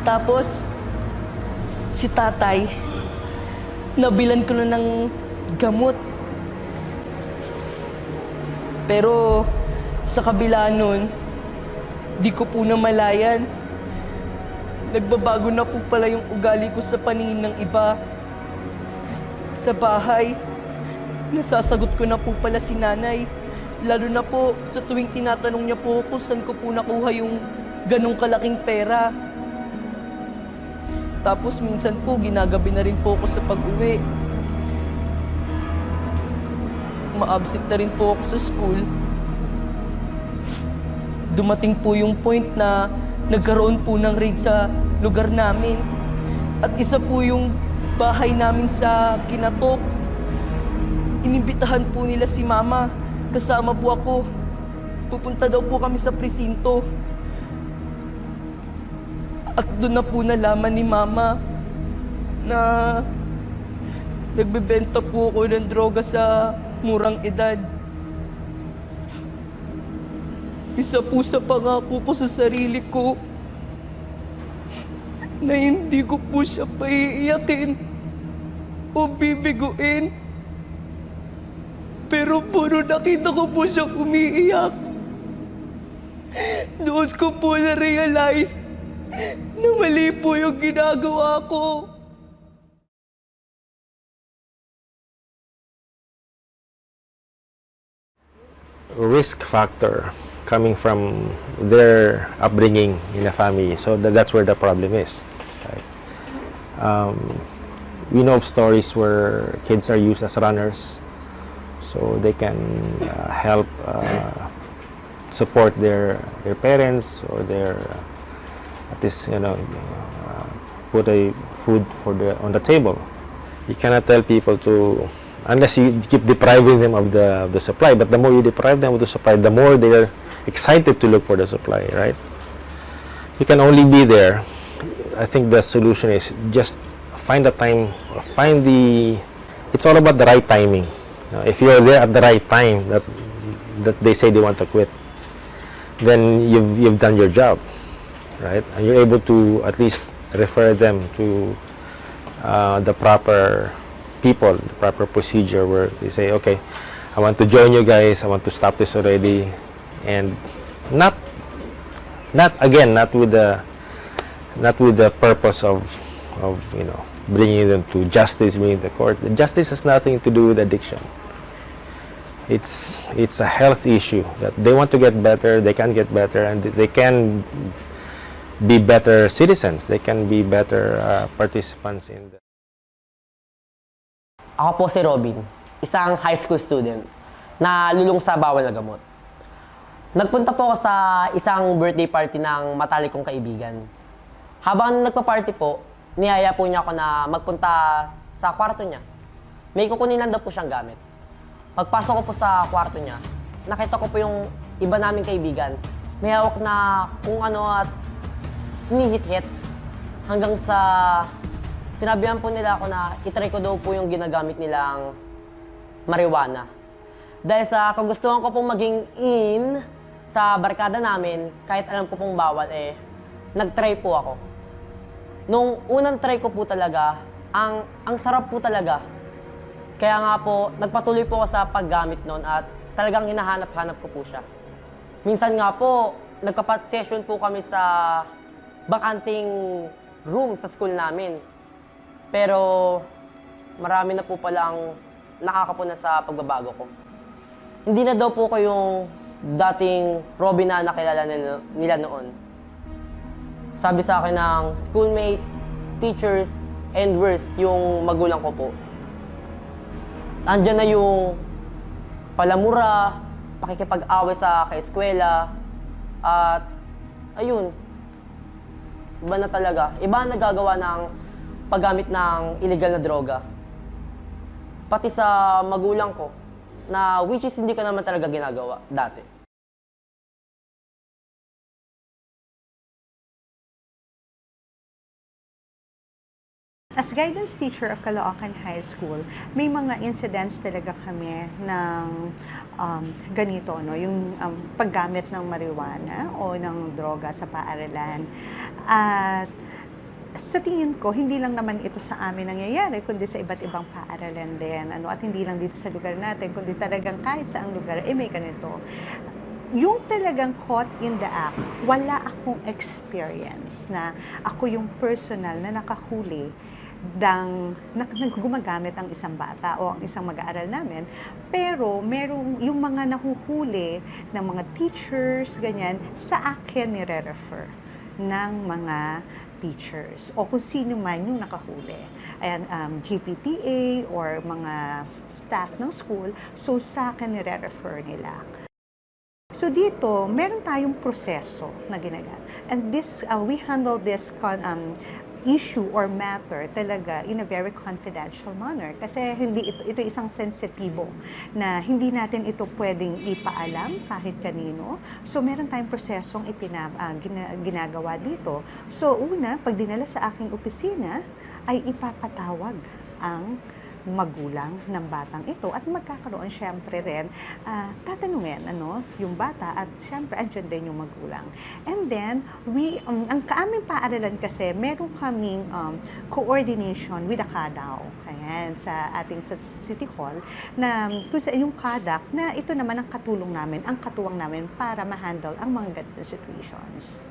Tapos, si tatay, nabilan ko na ng gamot. Pero, sa kabila nun, di ko po namalayan. Nagbabago na po pala yung ugali ko sa paningin ng iba. Sa bahay, nasasagot ko na po pala si nanay. Lalo na po sa tuwing tinatanong niya po kung saan ko po nakuha yung ganong kalaking pera. Tapos minsan po, ginagabi na rin po ako sa pag-uwi. Ma-absent na rin po ako sa school. Dumating po yung point na nagkaroon po ng raid sa lugar namin. At isa po yung bahay namin sa Kinatok. Inimbitahan po nila si mama. Kasama po ako. Pupunta daw po kami sa presinto. At doon na po nalaman ni mama na Nagbebenta po ako ng droga sa murang edad. Isa po sa pangako ko sa sarili ko na hindi ko po siya paiiyakin o bibiguin. Pero puro nakita ko po siya umiiyak. Doon ko po na-realize na mali po yung ginagawa ko. Risk factor coming from their upbringing in a family. So that's where the problem is. Right? We know of stories where kids are used as runners, so they can help support their parents or their at least put a food on the table. You cannot tell people to, unless you keep depriving them of the supply. But the more you deprive them of the supply, the more they're excited to look for the supply, right? You can only be there. I think the solution is just find the time, it's all about the right timing. If you're there at the right time that they say they want to quit, then you've done your job, right? And you're able to at least refer them to the proper people, the proper procedure where they say, okay, I want to join you guys, I want to stop this already, and not with the purpose of bringing them to justice, bringing the court. The justice has nothing to do with addiction. It's a health issue that they want to get better, they can get better, and they can be better citizens, they can be better participants in the... Ako po si Robin, isang high school student na lulong sa bawal na gamot. Nagpunta po ako sa isang birthday party ng matalik kong kaibigan. Habang nagpa-party po, niyaya po niya ako na magpunta sa kwarto niya. May kukunin lang daw po siyang gamit. Pagpasok ko po sa kwarto niya, nakita ko po yung iba naming kaibigan. May hawak na kung ano at hinihit-hit hanggang sa sinabihan po nila ako na itry ko daw po yung ginagamit nilang marijuana. Dahil sa kagustuhan ko pong maging in sa barkada namin, kahit alam ko pong bawal, nag-try po ako. Nung unang try ko po talaga, ang sarap po talaga. Kaya nga po, nagpatuloy po ako sa paggamit noon at talagang hinahanap-hanap ko po siya. Minsan nga po, nagkapat-session po kami sa bakanting room sa school namin. Pero marami na po palang nakakapuna sa pagbabago ko. Hindi na daw po ko yung dating Robin na nakilala nila noon. Sabi sa akin ng schoolmates, teachers, and worst, yung magulang ko po. Andiyan na yung palamura, pakikipag-away sa kaeskwela, at ayun, iba na talaga. Iba ang nagagawa ng paggamit ng illegal na droga. Pati sa magulang ko, na which is hindi ko naman talaga ginagawa dati. As guidance teacher of Caloocan High School, may mga incidents talaga kami ng ganito, no? Yung paggamit ng marijuana o ng droga sa paaralan. At sa tingin ko, hindi lang naman ito sa amin nangyayari, kundi sa iba't ibang paaralan din. At hindi lang dito sa lugar natin, kundi talagang kahit saang lugar, may ganito. Yung talagang caught in the act, wala akong experience na ako yung personal na nakahuli gumagamit ang isang bata o ang isang mag-aaral namin. Pero merong yung mga nahuhuli ng mga teachers, ganyan, sa akin nire-refer ng mga teachers o kung sino man yung nakahuli. Ayan, GPTA or mga staff ng school, so sa akin nire-refer nila. So dito, meron tayong proseso na ginagamit. And this, we handle this issue or matter talaga in a very confidential manner. Kasi ito isang sensitibo na hindi natin ito pwedeng ipaalam kahit kanino. So meron tayong prosesong ginagawa dito. So una, pag dinala sa aking opisina, ay ipapatawag ang magulang ng batang ito at magkakaroon syempre rin, tatanungin yung bata at syempre andyan din yung magulang. And then, ang aming paaralan kasi, meron kaming coordination with the CADAW. Ayan, sa ating City Hall, na kung sa yung CADAC, na ito naman ang katulong namin, ang katuwang namin para ma-handle ang mga ganitong situations.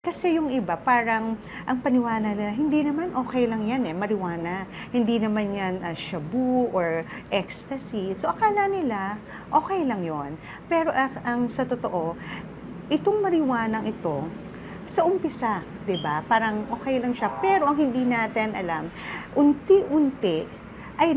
Kasi yung iba, parang ang paniwala nila, hindi naman okay lang yan marijuana. Hindi naman yan shabu or ecstasy. So akala nila, okay lang yon. Pero ang sa totoo, itong marijuana ito, sa umpisa, 'di ba? Parang okay lang siya, pero ang hindi natin alam, unti-unti ay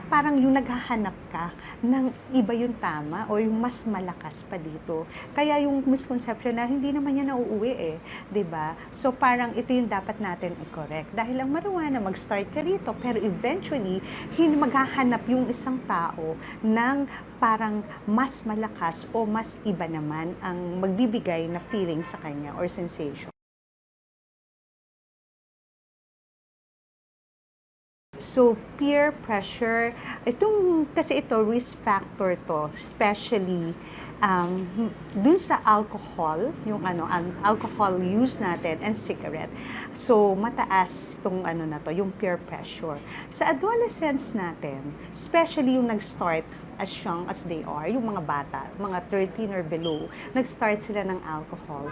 parang yung naghahanap ka ng iba yung tama o yung mas malakas pa dito. Kaya yung misconception na hindi naman yan nauuwi 'di ba? So parang ito yung dapat natin i-correct. Dahil ang marijuana, mag-start ka rito, pero eventually maghahanap yung isang tao ng parang mas malakas o mas iba naman ang magbibigay na feeling sa kanya or sensation. So, peer pressure, kasi ito, risk factor to, especially dun sa alcohol, yung alcohol use natin and cigarette. So, mataas itong yung peer pressure. Sa adolescents natin, especially yung nag-start as young as they are, yung mga bata, mga 13 or below, nag-start sila ng alcohol.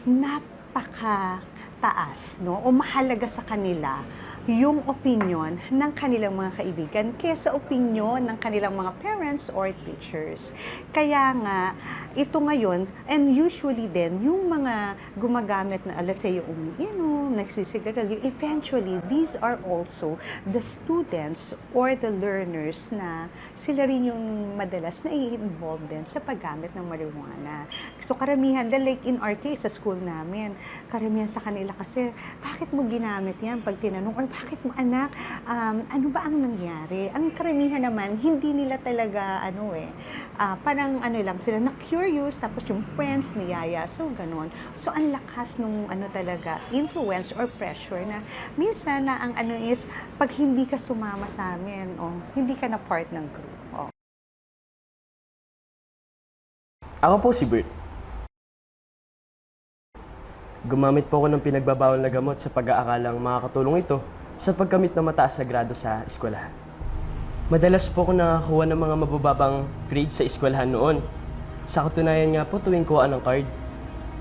Napaka-taas, o mahalaga sa kanila yung opinion ng kanilang mga kaibigan kaysa opinion ng kanilang mga parents or teachers. Kaya nga, ito ngayon, and usually din, yung mga gumagamit na, let's say, yung umiinom, nagsisigarilyo, eventually, these are also the students or the learners na sila rin yung madalas na i-involve din sa paggamit ng marijuana. So, karamihan, like in our case, sa school namin, karamihan sa kanila kasi, bakit mo ginamit yan pag tinanong, or bakit mo anak, ano ba ang nangyari? Ang karamihan naman, hindi nila talaga, parang lang sila, na-curious, tapos yung friends niyaya, so ganun. So, ang lakas nung talaga, influence or pressure na, minsan na ang is, pag hindi ka sumama sa amin, hindi ka na part ng group. Ako po si Bert. Gumamit po ako ng pinagbabawal na gamot sa pag-aakalang makakatulong ito sa pagkamit ng mataas na grado sa eskwelahan. Madalas po ako nakakuha ng mga mabababang grades sa eskwelahan noon. Sa katunayan nga po tuwing kuhaan ng card,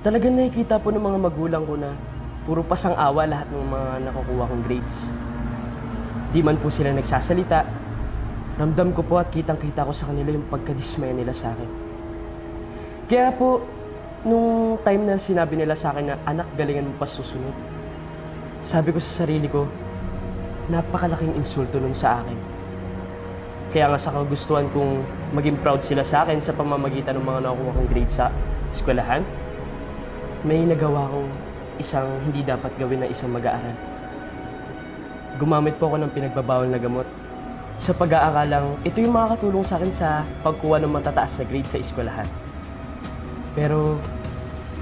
talagang nakikita po ng mga magulang ko na puro pasang-awa lahat ng mga nakukuha kong grades. Di man po sila nagsasalita, ramdam ko po at kitang-kita ko sa kanila yung pagkadismaya nila sa akin. Kaya po, nung time na sinabi nila sa akin na, anak, galingan mo pa susunod, sabi ko sa sarili ko, napakalaking insulto nun sa akin. Kaya nga sa kagustuhan kong maging proud sila sa akin sa pamamagitan ng mga nakukuha kong grades sa eskwelahan, may nagawa kong isang hindi dapat gawin na isang mag-aaral. Gumamit po ako ng pinagbabawal na gamot sa pag-aakalang ito yung makakatulong sa akin sa pagkuha ng matataas na grades sa eskwelahan. Pero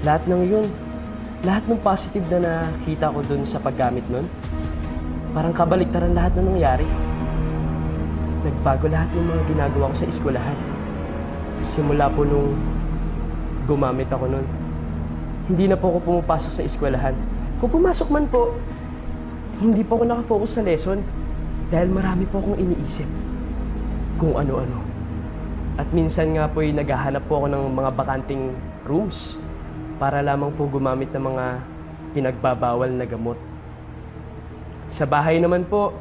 lahat ng yun, lahat ng positive na nakita ko dun sa paggamit nun, parang kabaliktaran lahat na nangyari. Nagbago lahat ng mga ginagawa ko sa eskwelahan. Simula po nung gumamit ako nun, hindi na po ako pumapasok sa eskwelahan. Kung pumasok man po, hindi po ako nakafocus sa lesson dahil marami po akong iniisip kung ano-ano. At minsan nga po naghahanap po ako ng mga bakanting rooms para lamang po gumamit ng mga pinagbabawal na gamot. Sa bahay naman po,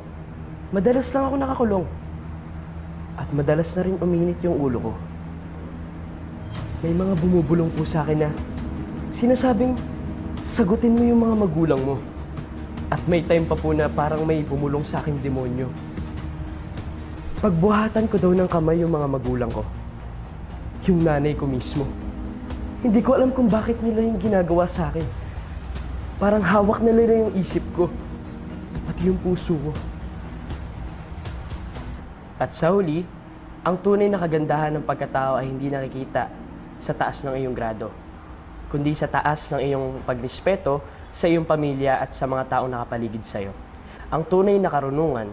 madalas lang ako nakakulong. At madalas na rin uminit yung ulo ko. May mga bumubulong po sa akin na sinasabing, sagutin mo yung mga magulang mo. At may time pa po na parang may bumulong sa aking demonyo. Pagbuhatan ko daw ng kamay yung mga magulang ko. Yung nanay ko mismo. Hindi ko alam kung bakit nila yung ginagawa sa akin. Parang hawak na nila yung isip ko. At yung puso ko. At sa huli, ang tunay na kagandahan ng pagkatao ay hindi nakikita sa taas ng iyong grado, kundi sa taas ng iyong pagrespeto sa iyong pamilya at sa mga taong nakapaligid sa iyo. Ang tunay na karunungan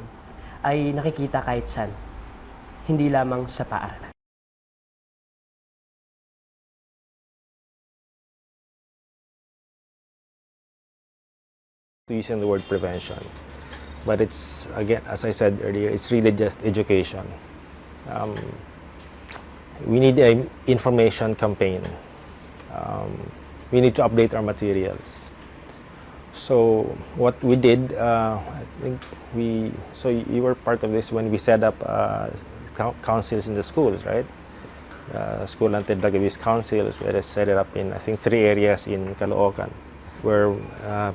ay nakikita kahit saan, hindi lamang sa paaralan. Using the word prevention, but it's, again, as I said earlier, it's really just education. We need an information campaign. We need to update our materials. So what we did, I think so you were part of this when we set up councils in the schools, right? School Anti-Drug Abuse Councils. We had set it up in, I think, 3 areas in Caloocan, where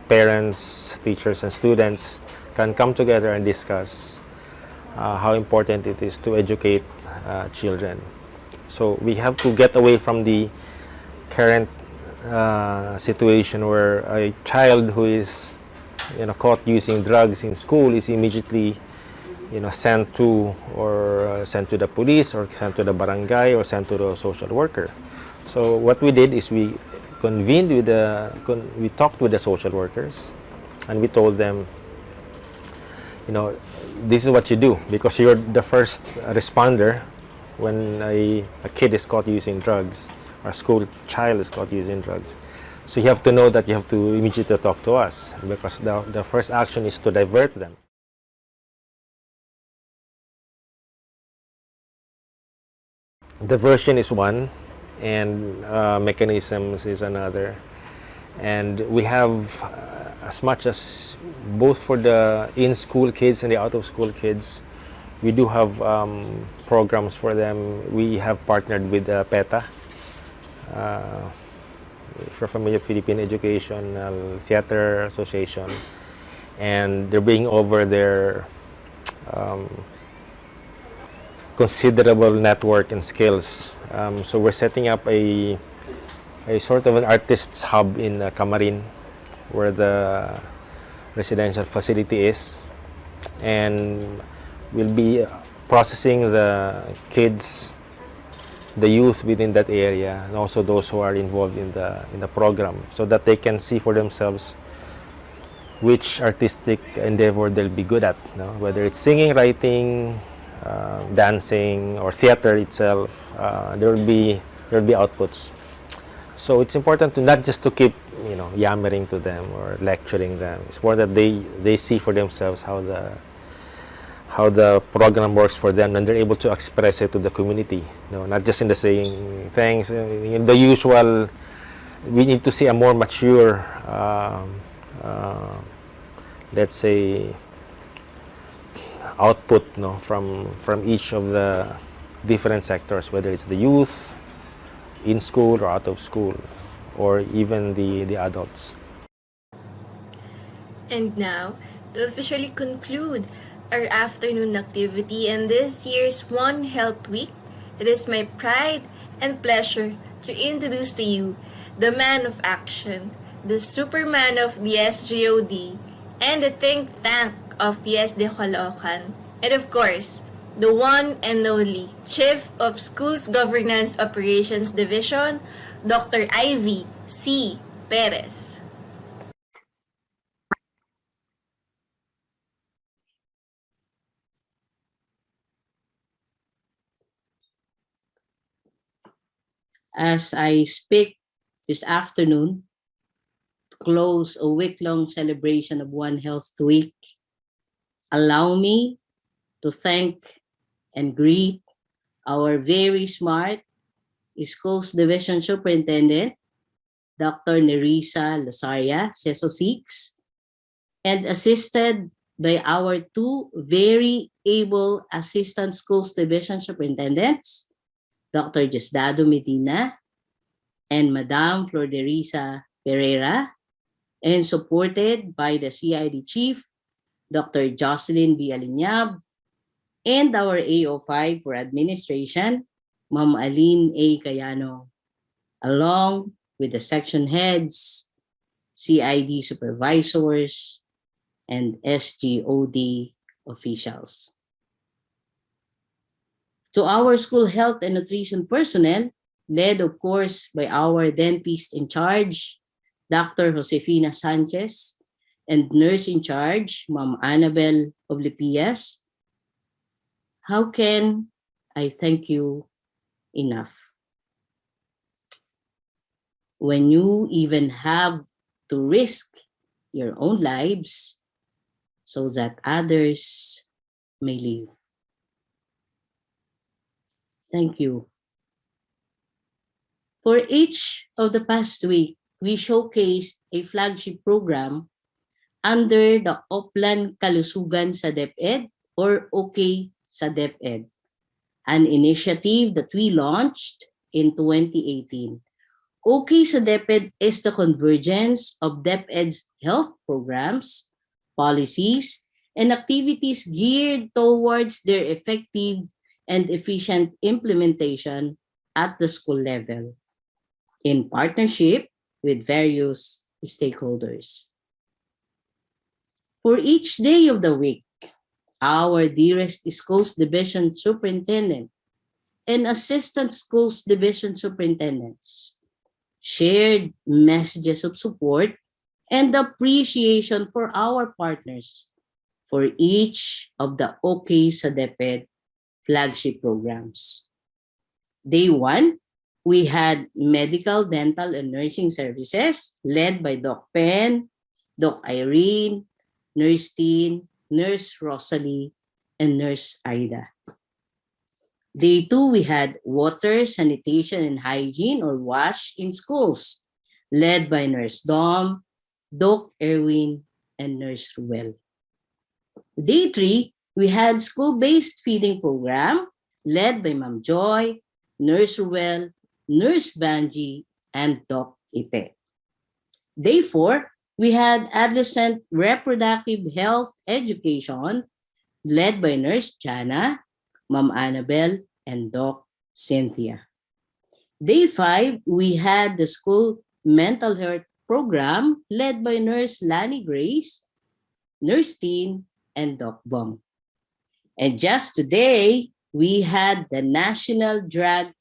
parents, teachers, and students can come together and discuss how important it is to educate children. So we have to get away from the current situation where a child who is caught using drugs in school is immediately sent to the police, or sent to the barangay, or sent to the social worker. So what we did is we convened with we talked with the social workers, and we told them, this is what you do, because you're the first responder when a kid is caught using drugs, or a school child is caught using drugs. So you have to know that you have to immediately talk to us, because the first action is to divert them. Diversion is one, and mechanisms is another. And we have, as much as both for the in-school kids and the out-of-school kids, we do have programs for them. We have partnered with PETA, for Familiar Philippine Educational Theater Association, and they're bringing over their considerable network and skills. So we're setting up a sort of an artists hub in Camarin, where the residential facility is, and we'll be processing the kids, the youth within that area, and also those who are involved in the program, so that they can see for themselves which artistic endeavor they'll be good at, whether it's singing, writing, dancing, or theater itself. There will be outputs. So it's important to not just to keep yammering to them or lecturing them. It's more that they see for themselves how the program works for them, and they're able to express it to the community. Not just in the saying thanks, in the usual. We need to see a more mature, let's say, output from each of the different sectors, whether it's the youth, in school or out of school, or even the adults. And now, to officially conclude our afternoon activity and this year's One Health Week, it is my pride and pleasure to introduce to you the man of action, the Superman of the SGOD, and the think tank of the SD Caloocan, and of course, the one and only Chief of Schools Governance Operations Division, Dr. Ivy C. Perez. As I speak this afternoon to close a week-long celebration of One Health Week, allow me to thank and greet our very smart Schools Division Superintendent, Dr. Nerissa Losaria, CESO 6, and assisted by our 2 very able Assistant Schools Division Superintendents, Dr. Diosdado Medina and Madam Florderisa Pereira, and supported by the CID Chief, Dr. Jocelyn B. Alinyab, and our AO5 for Administration, Ma'am Aline A. Cayano, along with the section heads, CID supervisors, and SGOD officials. To our school health and nutrition personnel, led of course by our dentist in charge, Dr. Josefina Sanchez, and nurse in charge, Ma'am Annabel Oblipias. How can I thank you enough? When you even have to risk your own lives so that others may live. Thank you. For each of the past week, we showcased a flagship program under the Oplan Kalusugan sa DepEd, or OK sa DepEd, an initiative that we launched in 2018. OK sa DepEd is the convergence of DepEd's health programs, policies, and activities geared towards their effective and efficient implementation at the school level, in partnership with various stakeholders. For each day of the week, our dearest schools division superintendent and assistant schools division superintendents shared messages of support and appreciation for our partners for each of the OK sa DepEd flagship programs. Day 1, we had medical, dental, and nursing services led by Doc Pen, Doc Irene, Nurse Teen, Nurse Rosalie, and Nurse Aida. Day 2, we had water, sanitation, and hygiene, or WASH, in schools, led by Nurse Dom, Doc Erwin, and Nurse Ruel. Day 3, we had school-based feeding program, led by Ma'am Joy, Nurse Ruel, Nurse Banji, and Doc Ite. Day 4, we had adolescent reproductive health education, led by Nurse Jana, Ma'am Annabel, and Doc Cynthia. Day 5, we had the school mental health program, led by Nurse Lani Grace, Nurse Teen, and Doc Bong. And just today, we had the National Drug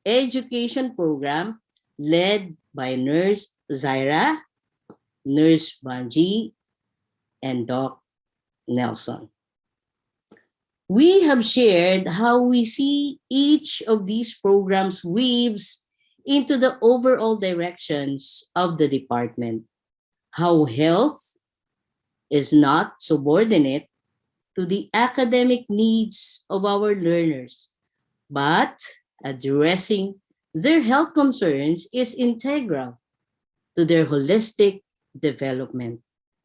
Education Program, led by Nurse Zaira, Nurse Banji, and Doc Nelson. We have shared how we see each of these programs weaves into the overall directions of the department, how health is not subordinate to the academic needs of our learners, but addressing their health concerns is integral to their holistic development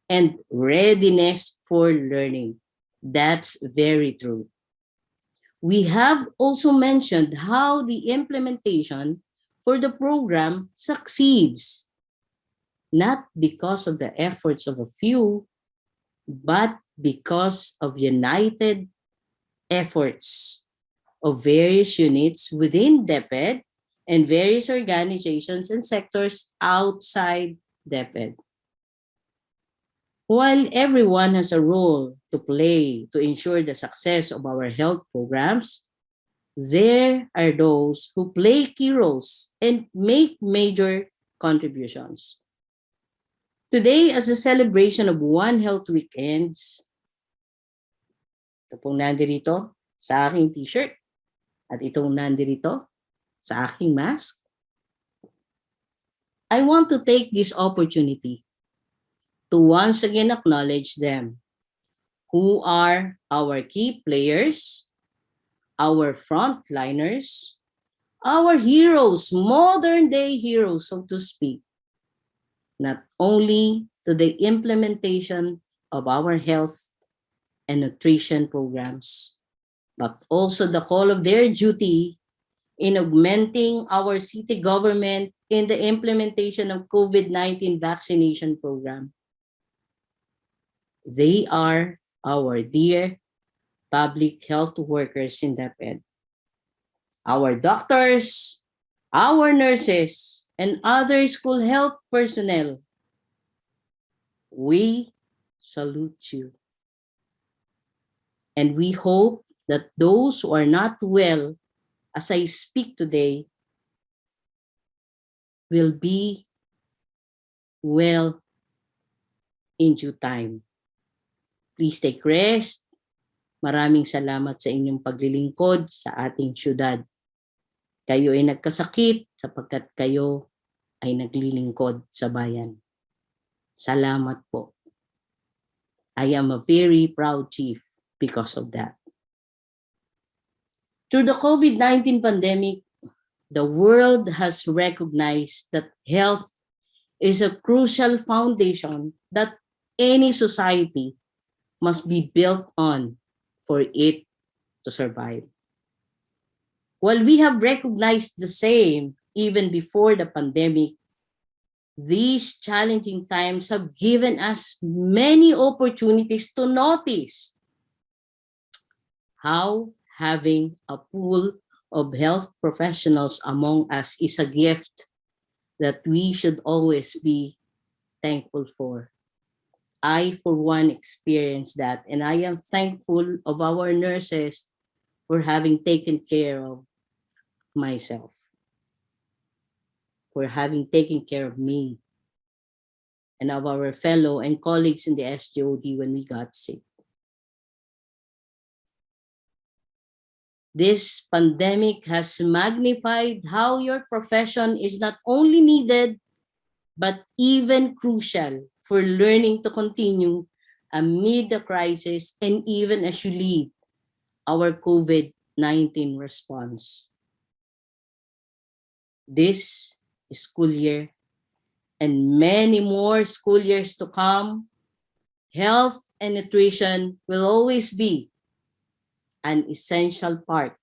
and readiness for learning. That's very true. We have also mentioned how the implementation for the program succeeds, not because of the efforts of a few, but because of united efforts of various units within DepEd and various organizations and sectors outside DepEd. While everyone has a role to play to ensure the success of our health programs, there are those who play key roles and make major contributions. Today, as a celebration of One Health Weekends, ito pong nandirito sa aking t-shirt at itong nandirito sa aking mask, I want to take this opportunity to once again acknowledge them, who are our key players, our frontliners, our heroes, modern day heroes, so to speak, not only to the implementation of our health and nutrition programs, but also the call of their duty in augmenting our city government in the implementation of COVID-19 vaccination program. They are our dear public health workers in DepEd, our doctors, our nurses, and other school health personnel. We salute you. And we hope that those who are not well as I speak today will be well in due time. Please take rest. Maraming salamat sa inyong paglilingkod sa ating syudad. Kayo ay nagkasakit sapagkat kayo ay naglilingkod sa bayan. Salamat po. I am a very proud chief because of that. Through the COVID-19 pandemic, the world has recognized that health is a crucial foundation that any society must be built on for it to survive. While we have recognized the same even before the pandemic, these challenging times have given us many opportunities to notice how having a pool of health professionals among us is a gift that we should always be thankful for. I, for one, experienced that, and I am thankful of our nurses for having taken care of myself, for having taken care of me, and of our fellow and colleagues in the SGOD when we got sick. This pandemic has magnified how your profession is not only needed, but even crucial for learning to continue amid the crisis and even as you lead our COVID-19 response. This school year and many more school years to come, health and nutrition will always be an essential part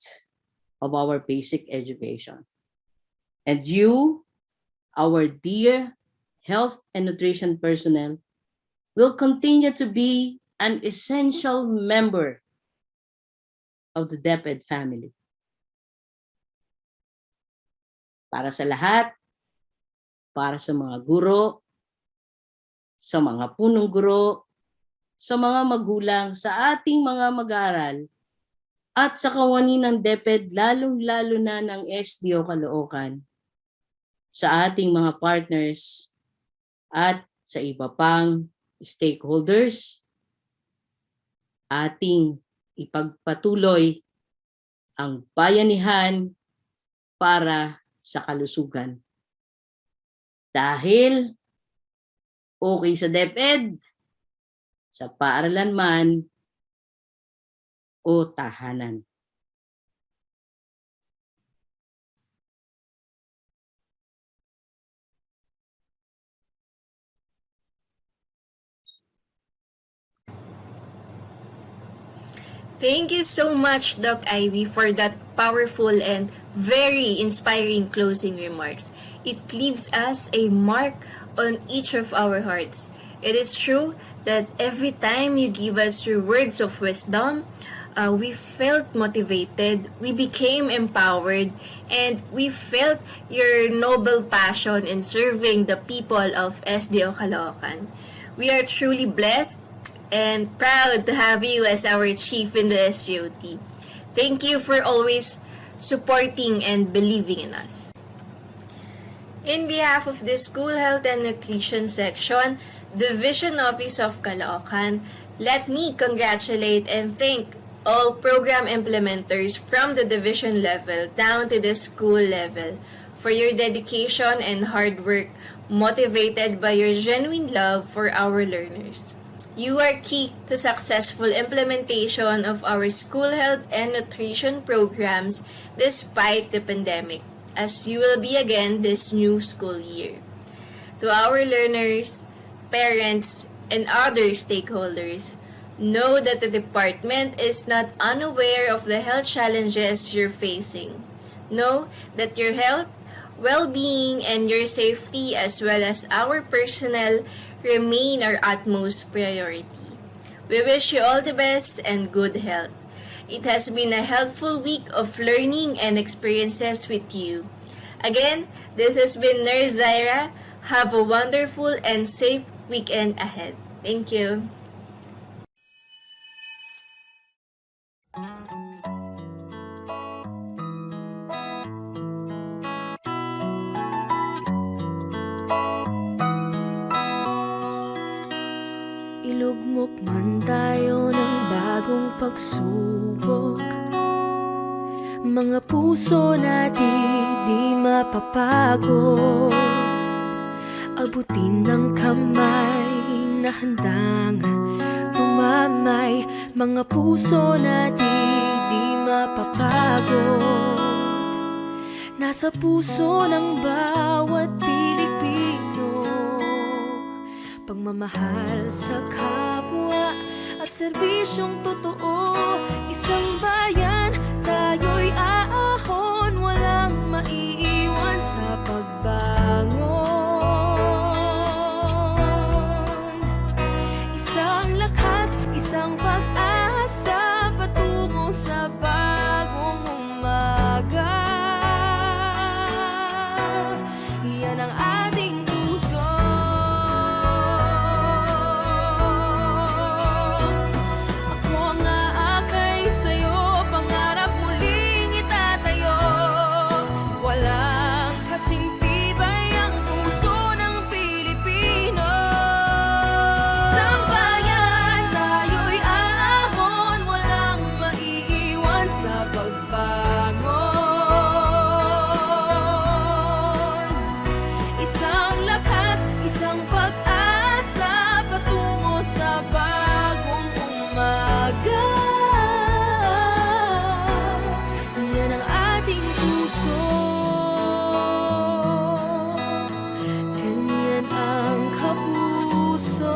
of our basic education. And you, our dear health and nutrition personnel, will continue to be an essential member of the DepEd family. Para sa lahat, para sa mga guro, sa mga punong guro, sa mga magulang, sa ating mga mag-aaral, at sa kawani ng DepEd, lalong-lalo na ng SDO Caloocan, sa ating mga partners, at sa iba pang stakeholders, ating ipagpatuloy ang bayanihan para sa kalusugan. Dahil okay sa DepEd, sa paaralan man o tahanan. Thank you so much, Doc Ivy, for that powerful and very inspiring closing remarks. It leaves us a mark on each of our hearts. It is true that every time you give us your words of wisdom, we felt motivated, we became empowered, and we felt your noble passion in serving the people of SDO Caloocan. We are truly blessed and proud to have you as our chief in the SGOT. Thank you for always supporting and believing in us. In behalf of the School Health and Nutrition Section, Division Office of Caloocan, let me congratulate and thank all program implementers from the division level down to the school level for your dedication and hard work, motivated by your genuine love for our learners. You are key to successful implementation of our school health and nutrition programs despite the pandemic, as you will be again this new school year. To our learners, parents, and other stakeholders, know that the department is not unaware of the health challenges you're facing. Know that your health, well-being, and your safety as well as our personnel remain our utmost priority. We wish you all the best and good health. It has been a helpful week of learning and experiences with you. Again, this has been Nurse Zaira. Have a wonderful and safe weekend ahead. Thank you. pagsubok. Mga puso natin di mapapagod, abutin ng kamay na handang tumamay. Mga puso natin di mapapagod, nasa puso ng bawat Pilipino. Pagmamahal sa kapwa at serbisyong totoo. Isang bayan, tayo'y aahon, walang maiiwan sa pagbangon. Isang lakas, isang pag-asa, patungo sa bagong umaga. Yan ang ating puso. Ako ang aakay sa'yo, pangarap muling itatayo. Walang kasing tibay ang puso ng Pilipino. Isang bayan, tayo'y aahon, walang maiiwan sa pagbangon. Isang lakas, isang pag-asa, patungo sa bagong umaga. Yan ang ating puso, and yan ang kapuso.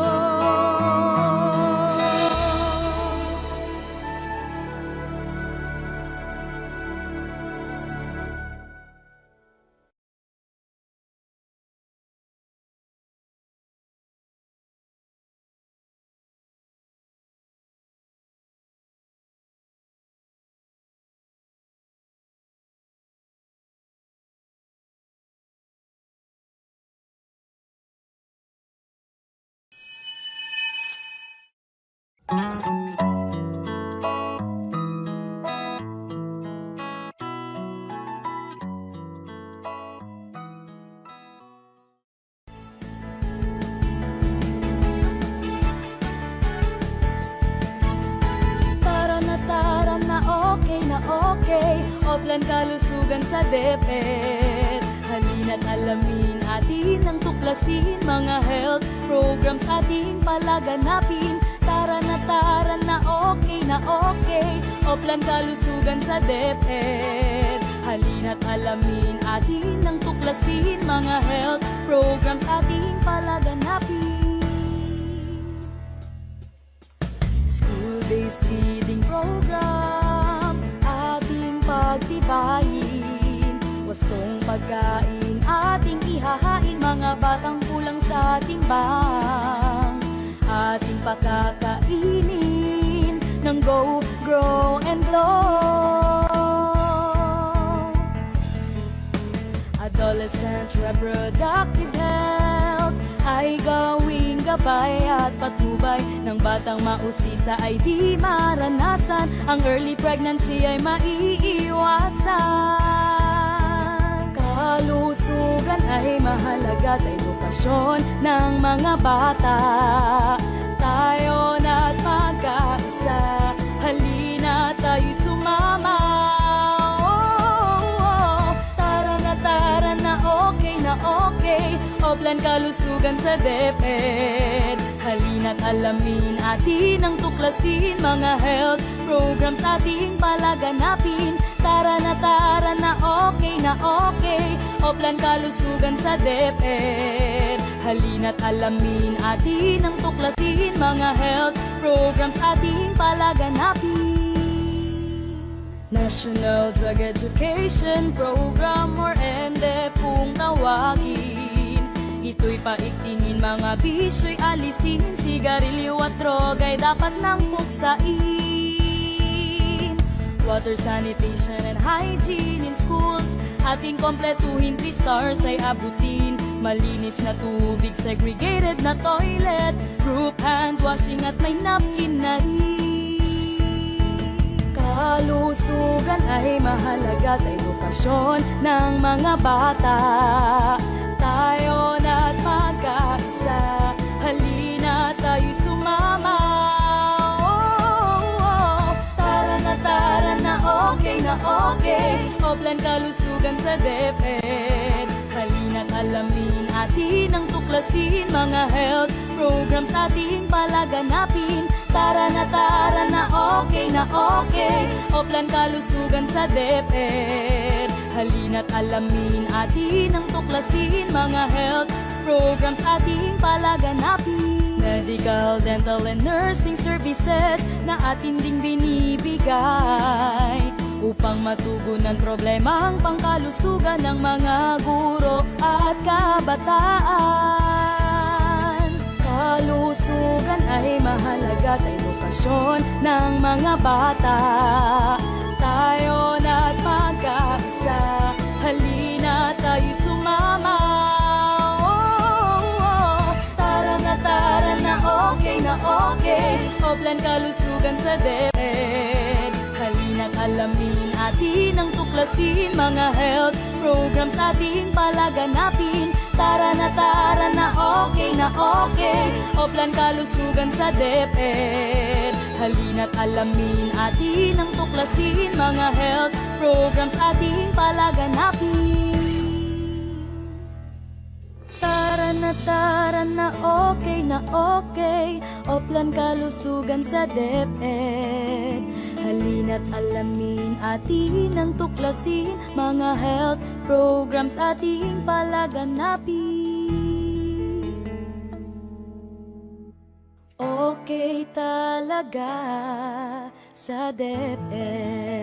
Tara na okay, Oplan kalusugan sa DepEd. Halina't alamin atin ang tuklasin, mga health programs ating palaganapin. Tara na okay, Oplan kalusugan sa DepEd. Halina't alamin atin ang tuklasin, mga health programs ating palaganapin. School-based feeding program ating pagtibayin. Wastong pagkain ating ihahain, mga batang kulang sa timbang. Ating pakakainin ng Go, Grow, and Glow. Adolescent reproductive health ay gawing gabay at patnubay ng batang mausisa ay di maranasan. Ang early pregnancy ay maiiwasan. Kalusugan ay mahalaga sa edukasyon ng mga bata. Tayo na't magkaisa, halina tayo'y sumama. Tara na okay, Oplan kalusugan sa DepEd. Halina't alamin atin ang tuklasin, mga health programs ating palaganapin. Tara na okay, Oplan kalusugan sa DepEd. Halina't alamin atin ang tuklasin, mga health programs ating palaganapin. National Drug Education Program or NDE kung tawagin. Ito'y paigtingin, mga bisyo'y alisin. Sigarilyo at droga'y dapat nang puksain. Water sanitation and hygiene in schools ating kompletuhin, 3 stars ay abutin. Malinis na tubig, segregated na toilet, group hand washing at may napkin na rin. Kalusugan ay mahalaga sa edukasyon ng mga bata. Tayo na't magkaisa, halina tayo'y sumama. Hoplan kalusugan sa DepEd. Halina't alamin atin ang tuklasin, mga health programs ating palaganapin. Tara na okay na okay. Hoplan kalusugan sa DepEd. Halina't alamin atin ang tuklasin, mga health programs ating palaganapin. Medical, dental, and nursing services na atin ding binibigay upang matugunan problemang pangkalusugan ng mga guro at kabataan. Kalusugan ay mahalaga sa edukasyon ng mga bata. Tayo na't magkaisa, halina tayo sumama. Tara na okay. Hoplan kalusugan sa DepEd. Halina't alamin atin ang tuklasin, mga health programs ating palaganapin. Tara na okay. Hoplan kalusugan sa DepEd. Halina't alamin atin ang tuklasin, mga health programs ating palaganapin. Tara na okay. Hoplan kalusugan sa DepEd. Halina't alamin atin ang tuklasin, mga health programs ating palaganapin. Okay talaga sa DepEd.